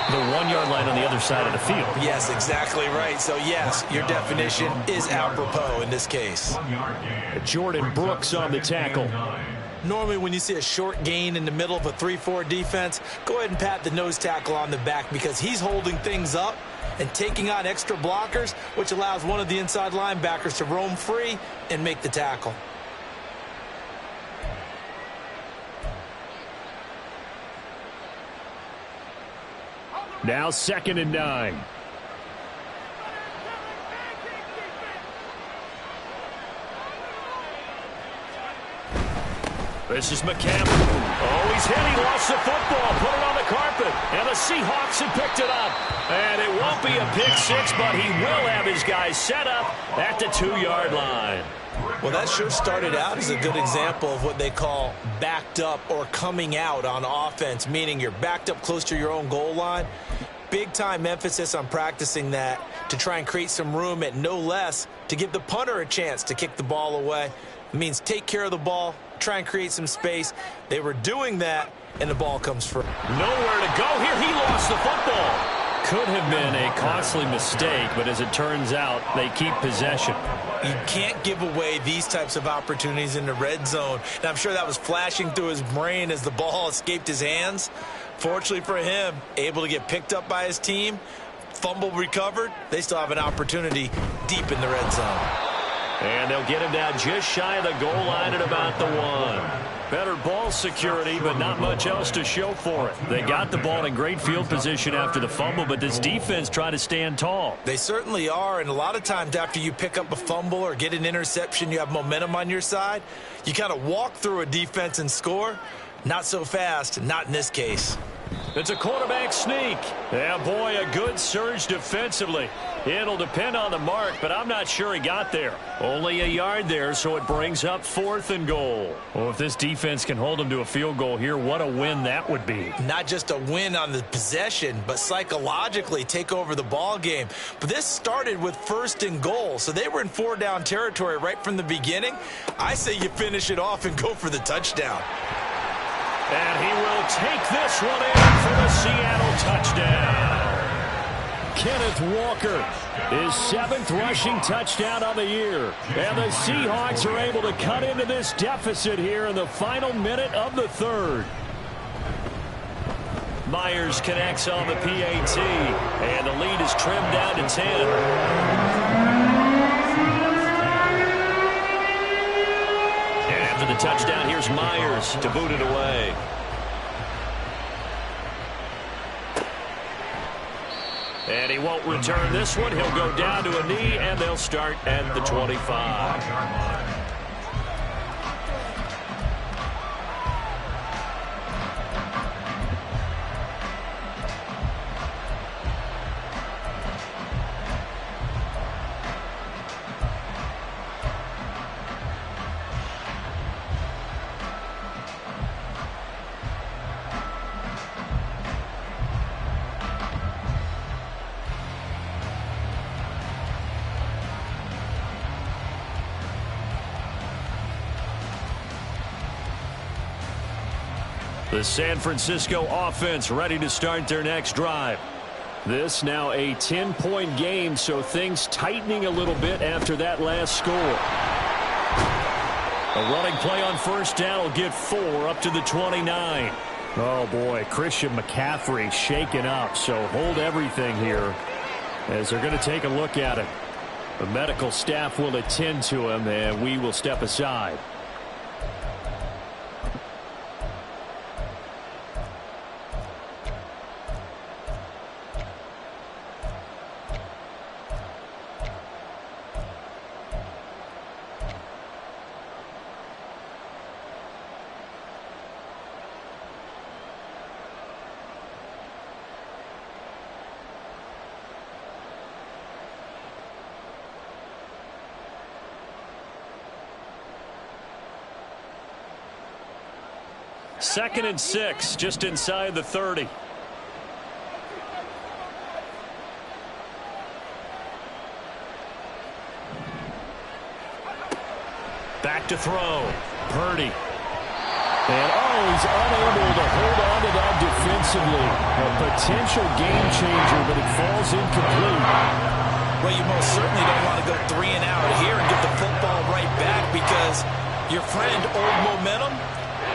The 1-yard line on the other side of the field. Yes, exactly right. So, yes, your definition is apropos in this case. Jordan Brooks on the tackle. Normally when you see a short gain in the middle of a 3-4 defense, go ahead and pat the nose tackle on the back because he's holding things up and taking on extra blockers, which allows one of the inside linebackers to roam free and make the tackle. Now 2nd and 9. This is McCampbell. Oh, he's hit. He lost the football. Put it on the carpet. And the Seahawks have picked it up. And it won't be a pick 6, but he will have his guys set up at the 2-yard line. Well, that sure started out as a good example of what they call backed up or coming out on offense, meaning you're backed up close to your own goal line. Big-time emphasis on practicing that to try and create some room at no less to give the punter a chance to kick the ball away. It means take care of the ball, try and create some space. They were doing that, and the ball comes free. Nowhere to go here. He lost the football. Could have been a costly mistake, but as it turns out, they keep possession. You can't give away these types of opportunities in the red zone. And I'm sure that was flashing through his brain as the ball escaped his hands. Fortunately for him, able to get picked up by his team, fumble recovered. They still have an opportunity deep in the red zone. And they'll get him down just shy of the goal line at about the 1. Better ball security, but not much else to show for it. They got the ball in great field position after the fumble, but this defense tried to stand tall. They certainly are, and a lot of times after you pick up a fumble or get an interception, you have momentum on your side. You kind of walk through a defense and score. Not so fast, not in this case. It's a quarterback sneak. Yeah, boy, a good surge defensively. It'll depend on the mark, but I'm not sure he got there. Only a yard there, so it brings up 4th and goal. Well, if this defense can hold him to a field goal here, what a win that would be. Not just a win on the possession, but psychologically take over the ball game. But this started with 1st and goal, so they were in 4-down territory right from the beginning. I say you finish it off and go for the touchdown. And he will take this one in for the Seattle touchdown. Kenneth Walker, his 7th rushing touchdown on the year. And the Seahawks are able to cut into this deficit here in the final minute of the 3rd. Myers connects on the PAT, and the lead is trimmed down to 10. After the touchdown, here's Myers to boot it away. And he won't return this one. He'll go down to a knee, and they'll start at the 25. The San Francisco offense ready to start their next drive. This now a 10-point game, so things tightening a little bit after that last score. A running play on 1st down will get 4 up to the 29. Oh, boy, Christian McCaffrey shaken up, so hold everything here as they're going to take a look at it. The medical staff will attend to him, and we will step aside. Second and 6, just inside the 30. Back to throw. Purdy. And he's unable to hold on to that defensively. A potential game changer, but it falls incomplete. Well, you most certainly don't want to go 3 and out here and get the football right back, because your friend, Old Momentum,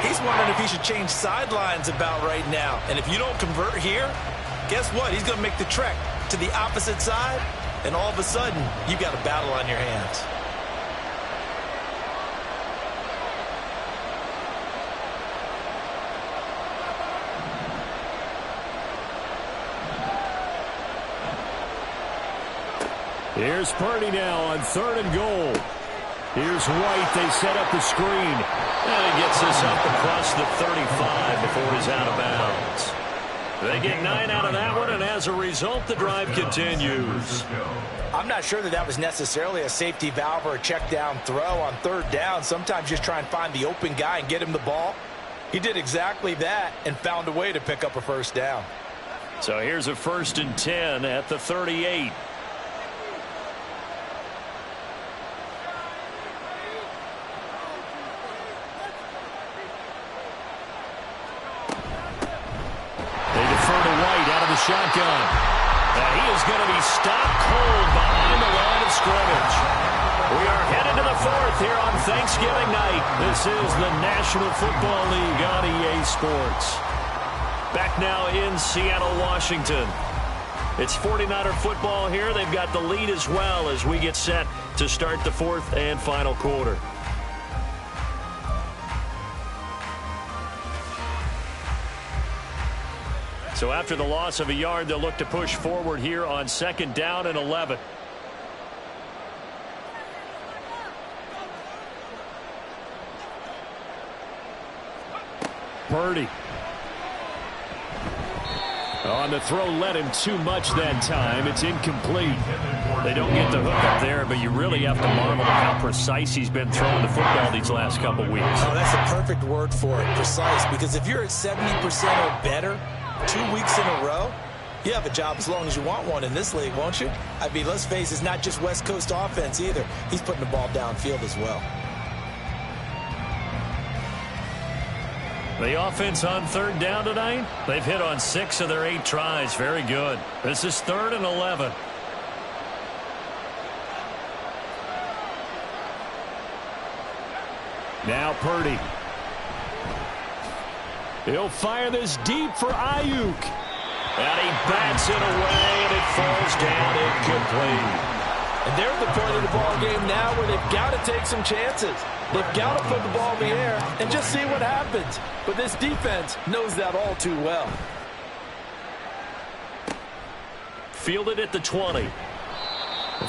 he's wondering if he should change sidelines about right now. And if you don't convert here, guess what? He's going to make the trek to the opposite side, and all of a sudden, you've got a battle on your hands. Here's Purdy now on 3rd and goal. Here's White. They set up the screen. And he gets this up across the 35 before he's out of bounds. They get 9 out of that one, and as a result, the drive continues. I'm not sure that was necessarily a safety valve or a check down throw on 3rd down. Sometimes just try and find the open guy and get him the ball. He did exactly that and found a way to pick up a 1st down. So here's a 1st and 10 at the 38. Shotgun. He is going to be stopped cold behind the line of scrimmage. We are headed to the 4th here on Thanksgiving night. This is the National Football League on EA Sports. Back now in Seattle, Washington. It's 49er football here. They've got the lead as well as we get set to start the 4th and final quarter. So after the loss of a yard, they'll look to push forward here on 2nd down and 11. Purdy. On the throw, led him too much that time. It's incomplete. They don't get the hook up there, but you really have to marvel at how precise he's been throwing the football these last couple weeks. Oh, that's the perfect word for it, precise, because if you're at 70% or better 2 weeks in a row, you have a job as long as you want one in this league, won't you? I mean, let's face it, it's not just West Coast offense either. He's putting the ball downfield as well. The offense on third down tonight, they've hit on 6 of their 8 tries. Very good. This is 3rd and 11. Now Purdy. He'll fire this deep for Ayuk. And he bats it away, and it falls down incomplete. And they're at the point of the ball game now where they've got to take some chances. They've got to put the ball in the air and just see what happens. But this defense knows that all too well. Fielded at the 20.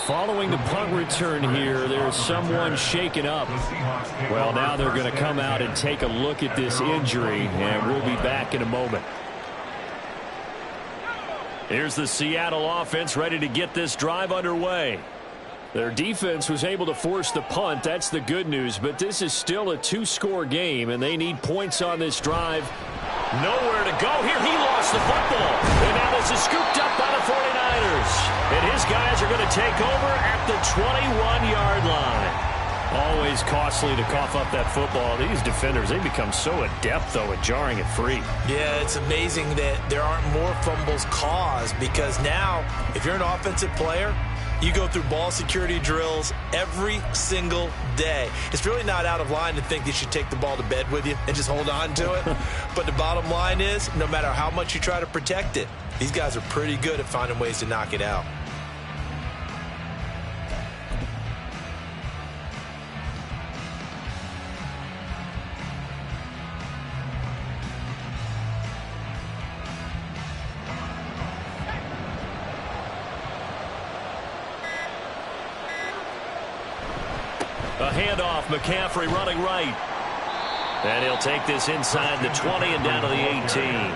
Following the punt return here, there's someone shaken up. Well, now they're going to come out and take a look at this injury, and we'll be back in a moment. Here's the Seattle offense ready to get this drive underway. Their defense was able to force the punt. That's the good news, but this is still a 2-score game, and they need points on this drive. Nowhere to go here. He lost the football. And now this is scooped up by the 49ers. And his guys are going to take over at the 21-yard line. Always costly to cough up that football. These defenders, they become so adept, though, at jarring it free. Yeah, it's amazing that there aren't more fumbles caused, because now, if you're an offensive player, you go through ball security drills every single day. It's really not out of line to think you should take the ball to bed with you and just hold on to it. But the bottom line is, no matter how much you try to protect it, these guys are pretty good at finding ways to knock it out. A handoff, McCaffrey running right. And he'll take this inside the 20 and down to the 18.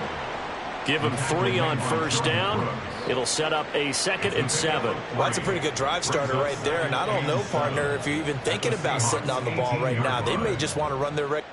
Give him 3 on first down. It'll set up a 2nd and 7. Well, that's a pretty good drive starter right there. And I don't know, partner, if you're even thinking about sitting on the ball right now. They may just want to run their regular.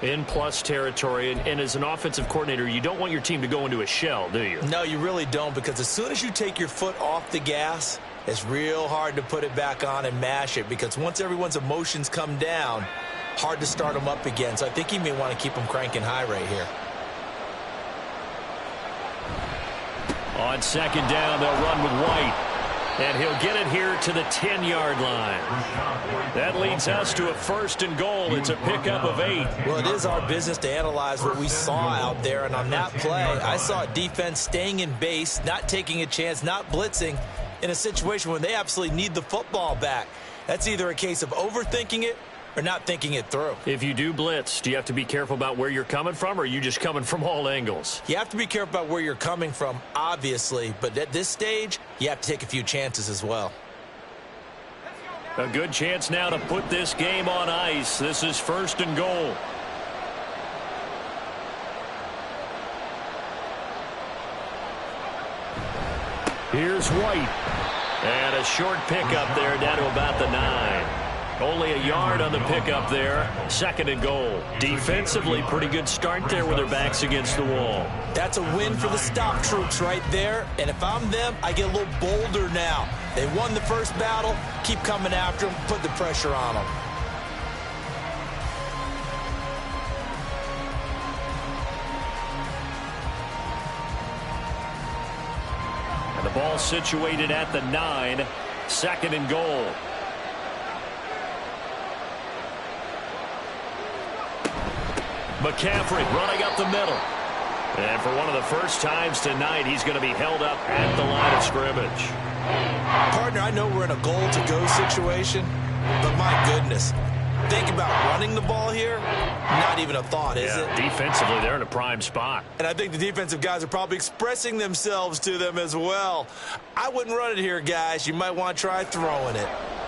In plus territory, and as an offensive coordinator, you don't want your team to go into a shell, do you? No, you really don't, because as soon as you take your foot off the gas, it's real hard to put it back on and mash it, because once everyone's emotions come down, hard to start them up again. So I think you may want to keep them cranking high right here. On 2nd down, they'll run with White. And he'll get it here to the 10-yard line. That leads us to a 1st and goal. It's a pickup of 8. Well, it is our business to analyze what we saw out there. And on that play, I saw a defense staying in base, not taking a chance, not blitzing in a situation where they absolutely need the football back. That's either a case of overthinking it or not thinking it through. If you do blitz, do you have to be careful about where you're coming from, or are you just coming from all angles? You have to be careful about where you're coming from, obviously, but at this stage, you have to take a few chances as well. A good chance now to put this game on ice. This is 1st and goal. Here's White. And a short pickup there down to about the 9. Only a yard on the pickup there. 2nd and goal. Defensively, pretty good start there with their backs against the wall. That's a win for the stop troops right there. And if I'm them, I get a little bolder now. They won the first battle. Keep coming after them. Put the pressure on them. And the ball situated at the 9. 2nd and goal. McCaffrey running up the middle. And for one of the first times tonight, he's going to be held up at the line of scrimmage. Partner, I know we're in a goal-to-go situation, But my goodness, think about running the ball here. Not even a thought, is it? Defensively, they're in a prime spot. And I think the defensive guys are probably expressing themselves to them as well. I wouldn't run it here, guys. You might want to try throwing it.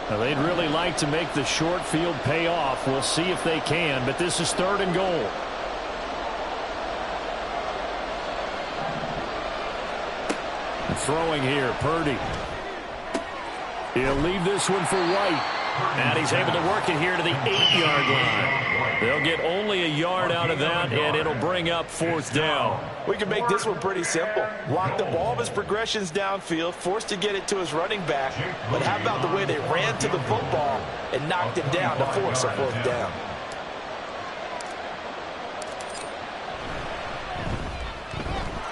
Now, they'd really like to make the short field pay off. We'll see if they can, but this is 3rd and goal. Throwing here, Purdy. He'll leave this one for White. And he's able to work it here to the 8-yard line. They'll get only a yard out of that, and it'll bring up 4th down. We can make this one pretty simple. Lock up all of his progressions downfield, forced to get it to his running back. But how about the way they ran to the football and knocked him down to force a 4th down?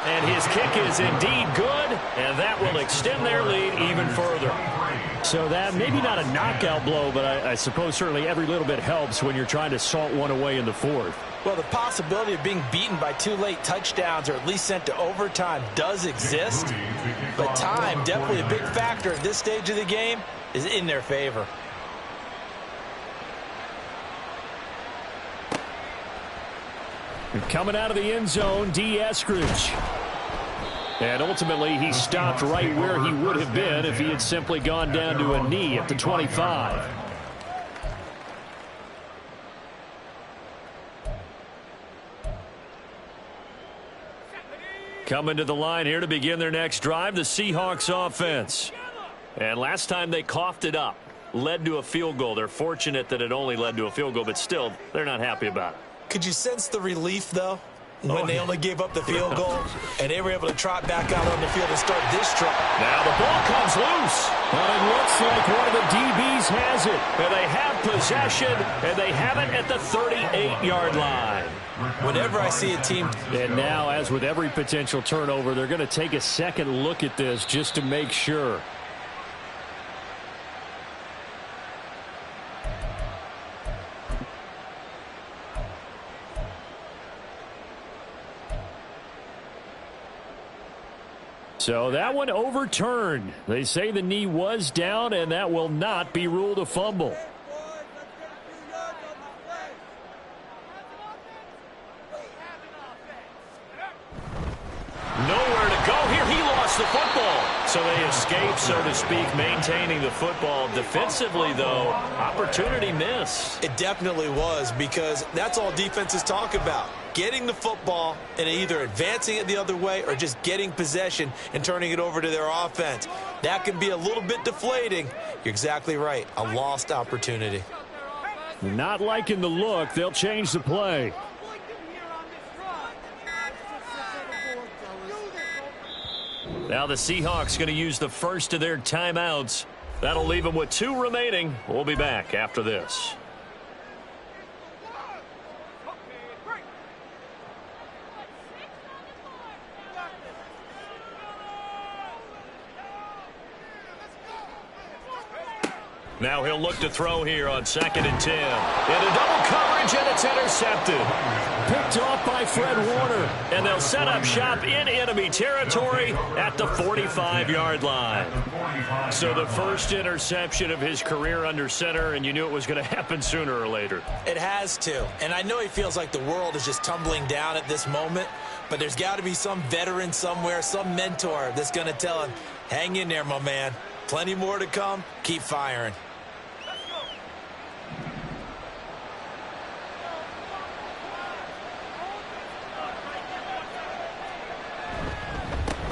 And his kick is indeed good, and that will extend their lead even further. So that, maybe not a knockout blow, but I suppose certainly every little bit helps when you're trying to salt one away in the 4th. Well, the possibility of being beaten by 2 late touchdowns or at least sent to overtime does exist. But time, definitely a big factor at this stage of the game, is in their favor. Coming out of the end zone, D. Eskridge. And ultimately, he stopped right where he would have been if he had simply gone down to a knee at the 25. Coming to the line here to begin their next drive, the Seahawks offense. And last time they coughed it up, led to a field goal. They're fortunate that it only led to a field goal, but still, they're not happy about it. Could you sense the relief, though, when they only gave up the field goal and they were able to trot back out on the field and start this drive? Now the ball comes loose. And it looks like one of the DBs has it. And they have possession, and they have it at the 38-yard line. Whenever I see a team... And now, as with every potential turnover, they're going to take a second look at this just to make sure. So that one overturned. They say the knee was down, and that will not be ruled a fumble. Nowhere to go here. He lost the football. So they escape, so to speak, maintaining the football. Defensively, though, opportunity missed. It definitely was, because that's all defenses talk about. Getting the football and either advancing it the other way or just getting possession and turning it over to their offense. That can be a little bit deflating. You're exactly right. A lost opportunity. Not liking the look. They'll change the play. Now the Seahawks going to use the first of their timeouts. That'll leave them with 2 remaining. We'll be back after this. Now he'll look to throw here on 2nd and 10. In a double coverage, and it's intercepted. Picked off by Fred Warner. And they'll set up shop in enemy territory at the 45-yard line. So the first interception of his career under center, and you knew it was going to happen sooner or later. It has to. And I know he feels like the world is just tumbling down at this moment, but there's got to be some veteran somewhere, some mentor that's going to tell him, hang in there, my man. Plenty more to come. Keep firing.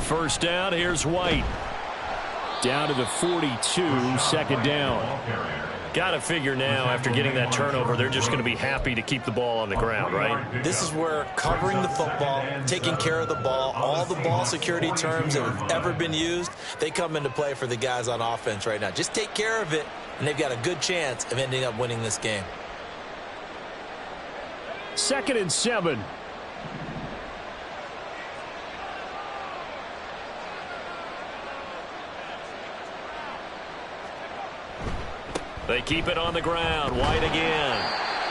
First down, here's White. Down to the 42, 2nd down. Got to figure now, after getting that turnover, they're just going to be happy to keep the ball on the ground, right? This is where covering the football, taking care of the ball, all the ball security terms that have ever been used, they come into play for the guys on offense right now. Just take care of it, and they've got a good chance of ending up winning this game. 2nd and 7. They keep it on the ground. White again.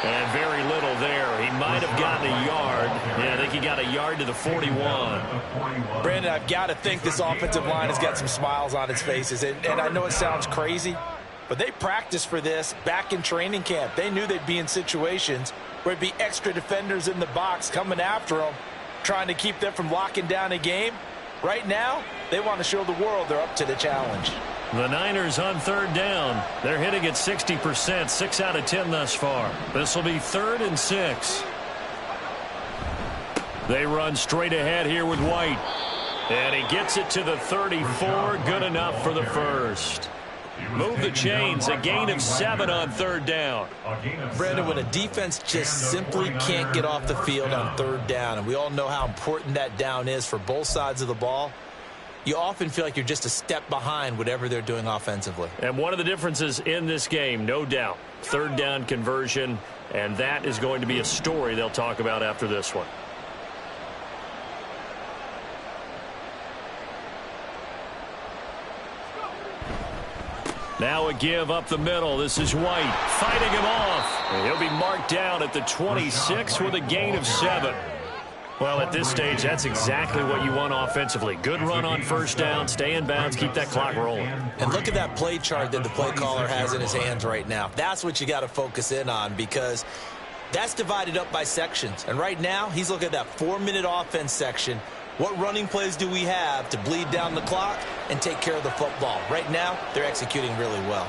And very little there. He might have gotten a yard. Yeah, I think he got a yard to the 41. Brandon, I've got to think this offensive line has got some smiles on its faces. And I know it sounds crazy, but they practiced for this back in training camp. They knew they'd be in situations where it'd be extra defenders in the box coming after them, trying to keep them from locking down a game. Right now, they want to show the world they're up to the challenge. The Niners on third down. They're hitting at 60%, 6 out of 10 thus far. This will be 3rd and 6. They run straight ahead here with White. And he gets it to the 34. Good enough for the first. Move the chains. A gain of 7 on third down. Brandon, when a defense just simply can't get off the field on third down, and we all know how important that down is for both sides of the ball, you often feel like you're just a step behind whatever they're doing offensively. And one of the differences in this game, no doubt, third down conversion, and that is going to be a story they'll talk about after this one. Now a give up the middle. This is White fighting him off. And he'll be marked down at the 26 with a gain of 7. Well, at this stage, that's exactly what you want offensively. Good run on first down, stay in bounds, keep that clock rolling. And look at that play chart that the play caller has in his hands right now. That's what you got to focus in on, because that's divided up by sections. And right now, he's looking at that 4-minute offense section. What running plays do we have to bleed down the clock and take care of the football? Right now, they're executing really well.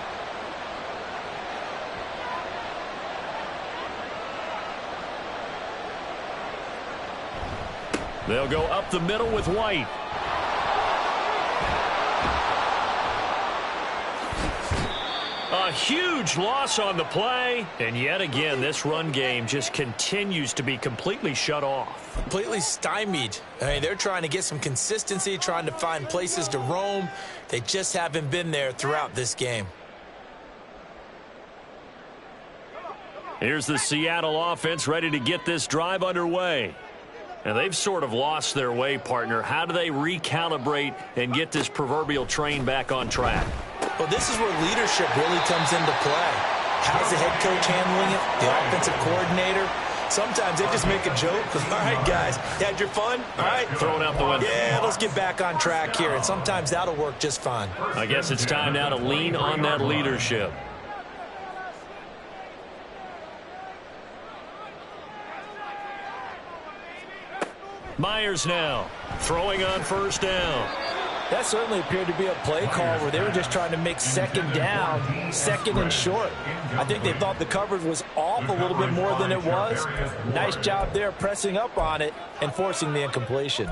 They'll go up the middle with White. A huge loss on the play. And yet again, this run game just continues to be completely shut off. Completely stymied. I mean, they're trying to get some consistency, trying to find places to roam. They just haven't been there throughout this game. Here's the Seattle offense ready to get this drive underway. And they've sort of lost their way, partner. How do they recalibrate and get this proverbial train back on track? Well, this is where leadership really comes into play. How's the head coach handling it? The offensive coordinator? Sometimes they just make a joke. All right, guys, you had your fun? All right. Throw it out the window. Yeah, let's get back on track here. And sometimes that'll work just fine. I guess it's time now to lean on that leadership. Myers now throwing on first down. That certainly appeared to be a play call where they were just trying to make second down, second and short. I think they thought the coverage was off a little bit more than it was. Nice job there pressing up on it and forcing the incompletion.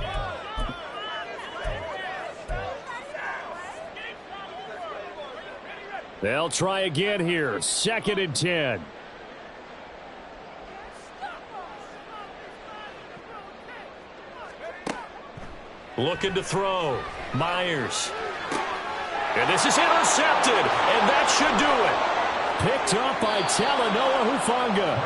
They'll try again here. 2nd and 10. Looking to throw. Myers. And this is intercepted. And that should do it. Picked up by Talanoa Hufanga.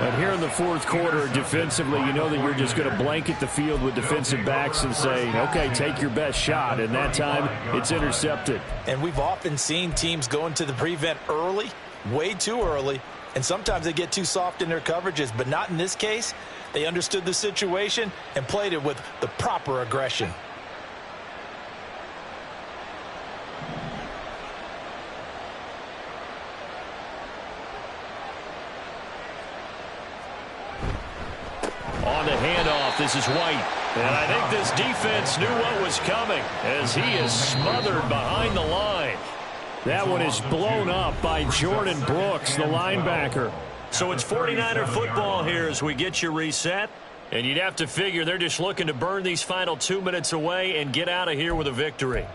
And here in the fourth quarter, defensively, you know that you're just going to blanket the field with defensive backs and say, okay, take your best shot. And that time, it's intercepted. And we've often seen teams go into the prevent early, way too early. And sometimes they get too soft in their coverages, but not in this case. They understood the situation and played it with the proper aggression. On the handoff, this is White. And I think this defense knew what was coming as he is smothered behind the line. That one is blown up by Jordan Brooks, the linebacker. So it's 49er football here as we get you reset. And you'd have to figure they're just looking to burn these final 2 minutes away and get out of here with a victory.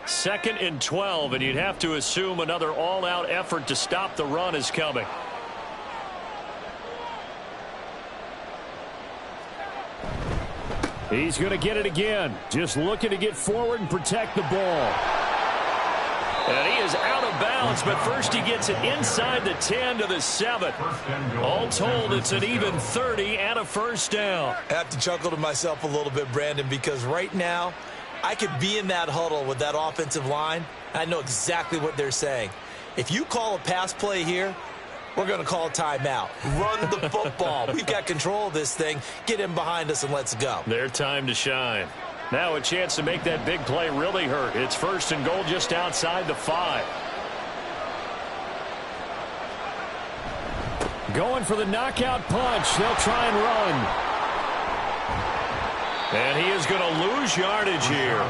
Second and 12, and you'd have to assume another all-out effort to stop the run is coming. He's going to get it again. Just looking to get forward and protect the ball. And he is out of bounds, but first he gets it inside the 10 to the 7. All told, it's an even 30 and a first down. I have to chuckle to myself a little bit, Brandon, because right now I could be in that huddle with that offensive line, and I know exactly what they're saying. If you call a pass play here, we're going to call a timeout. Run the football. We've got control of this thing. Get him behind us and let's go. Their time to shine. Now a chance to make that big play really hurt. It's 1st and goal just outside the 5. Going for the knockout punch. They'll try and run. And he is going to lose yardage here.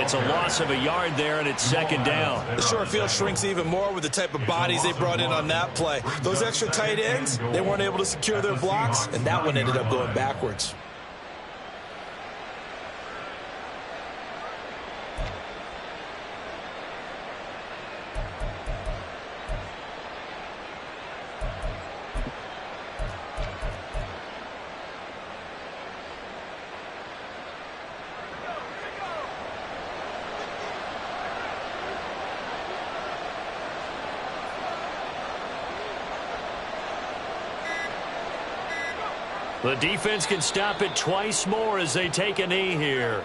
It's a loss of a yard there, and it's 2nd down. The short field shrinks even more with the type of bodies they brought in on that play. Those extra tight ends, they weren't able to secure their blocks, and that one ended up going backwards. The defense can stop it twice more as they take a knee here.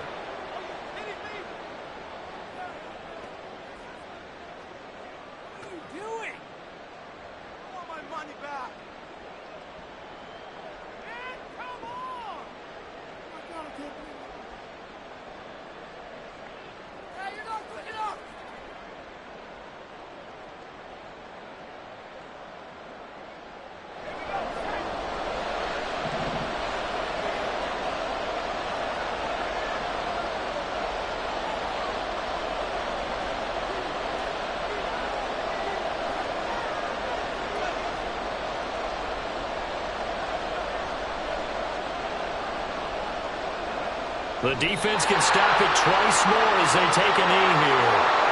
The defense can stop it twice more as they take a knee here.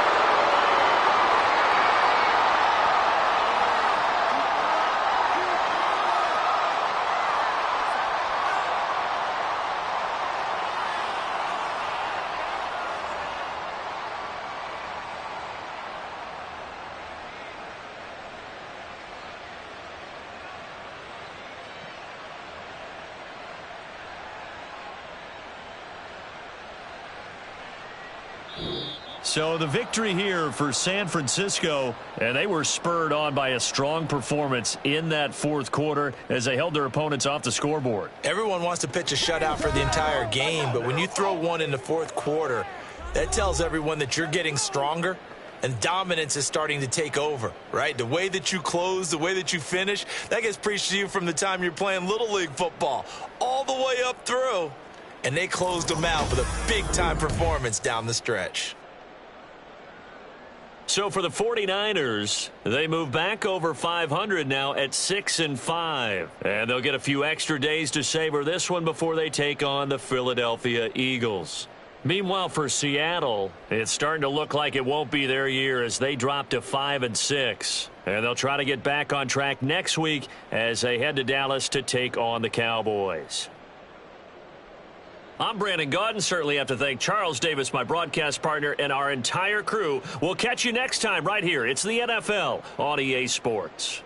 So the victory here for San Francisco, and they were spurred on by a strong performance in that 4th quarter as they held their opponents off the scoreboard. Everyone wants to pitch a shutout for the entire game, but when you throw one in the 4th quarter, that tells everyone that you're getting stronger and dominance is starting to take over, right? The way that you close, the way that you finish, that gets preached to you from the time you're playing Little League football all the way up through, and they closed them out with a big-time performance down the stretch. So for the 49ers, they move back over 500 now at 6-5. And they'll get a few extra days to savor this one before they take on the Philadelphia Eagles. Meanwhile, for Seattle, it's starting to look like it won't be their year as they drop to 5-6. And they'll try to get back on track next week as they head to Dallas to take on the Cowboys. I'm Brandon Gaudin. Certainly have to thank Charles Davis, my broadcast partner, and our entire crew. We'll catch you next time right here. It's the NFL on EA Sports.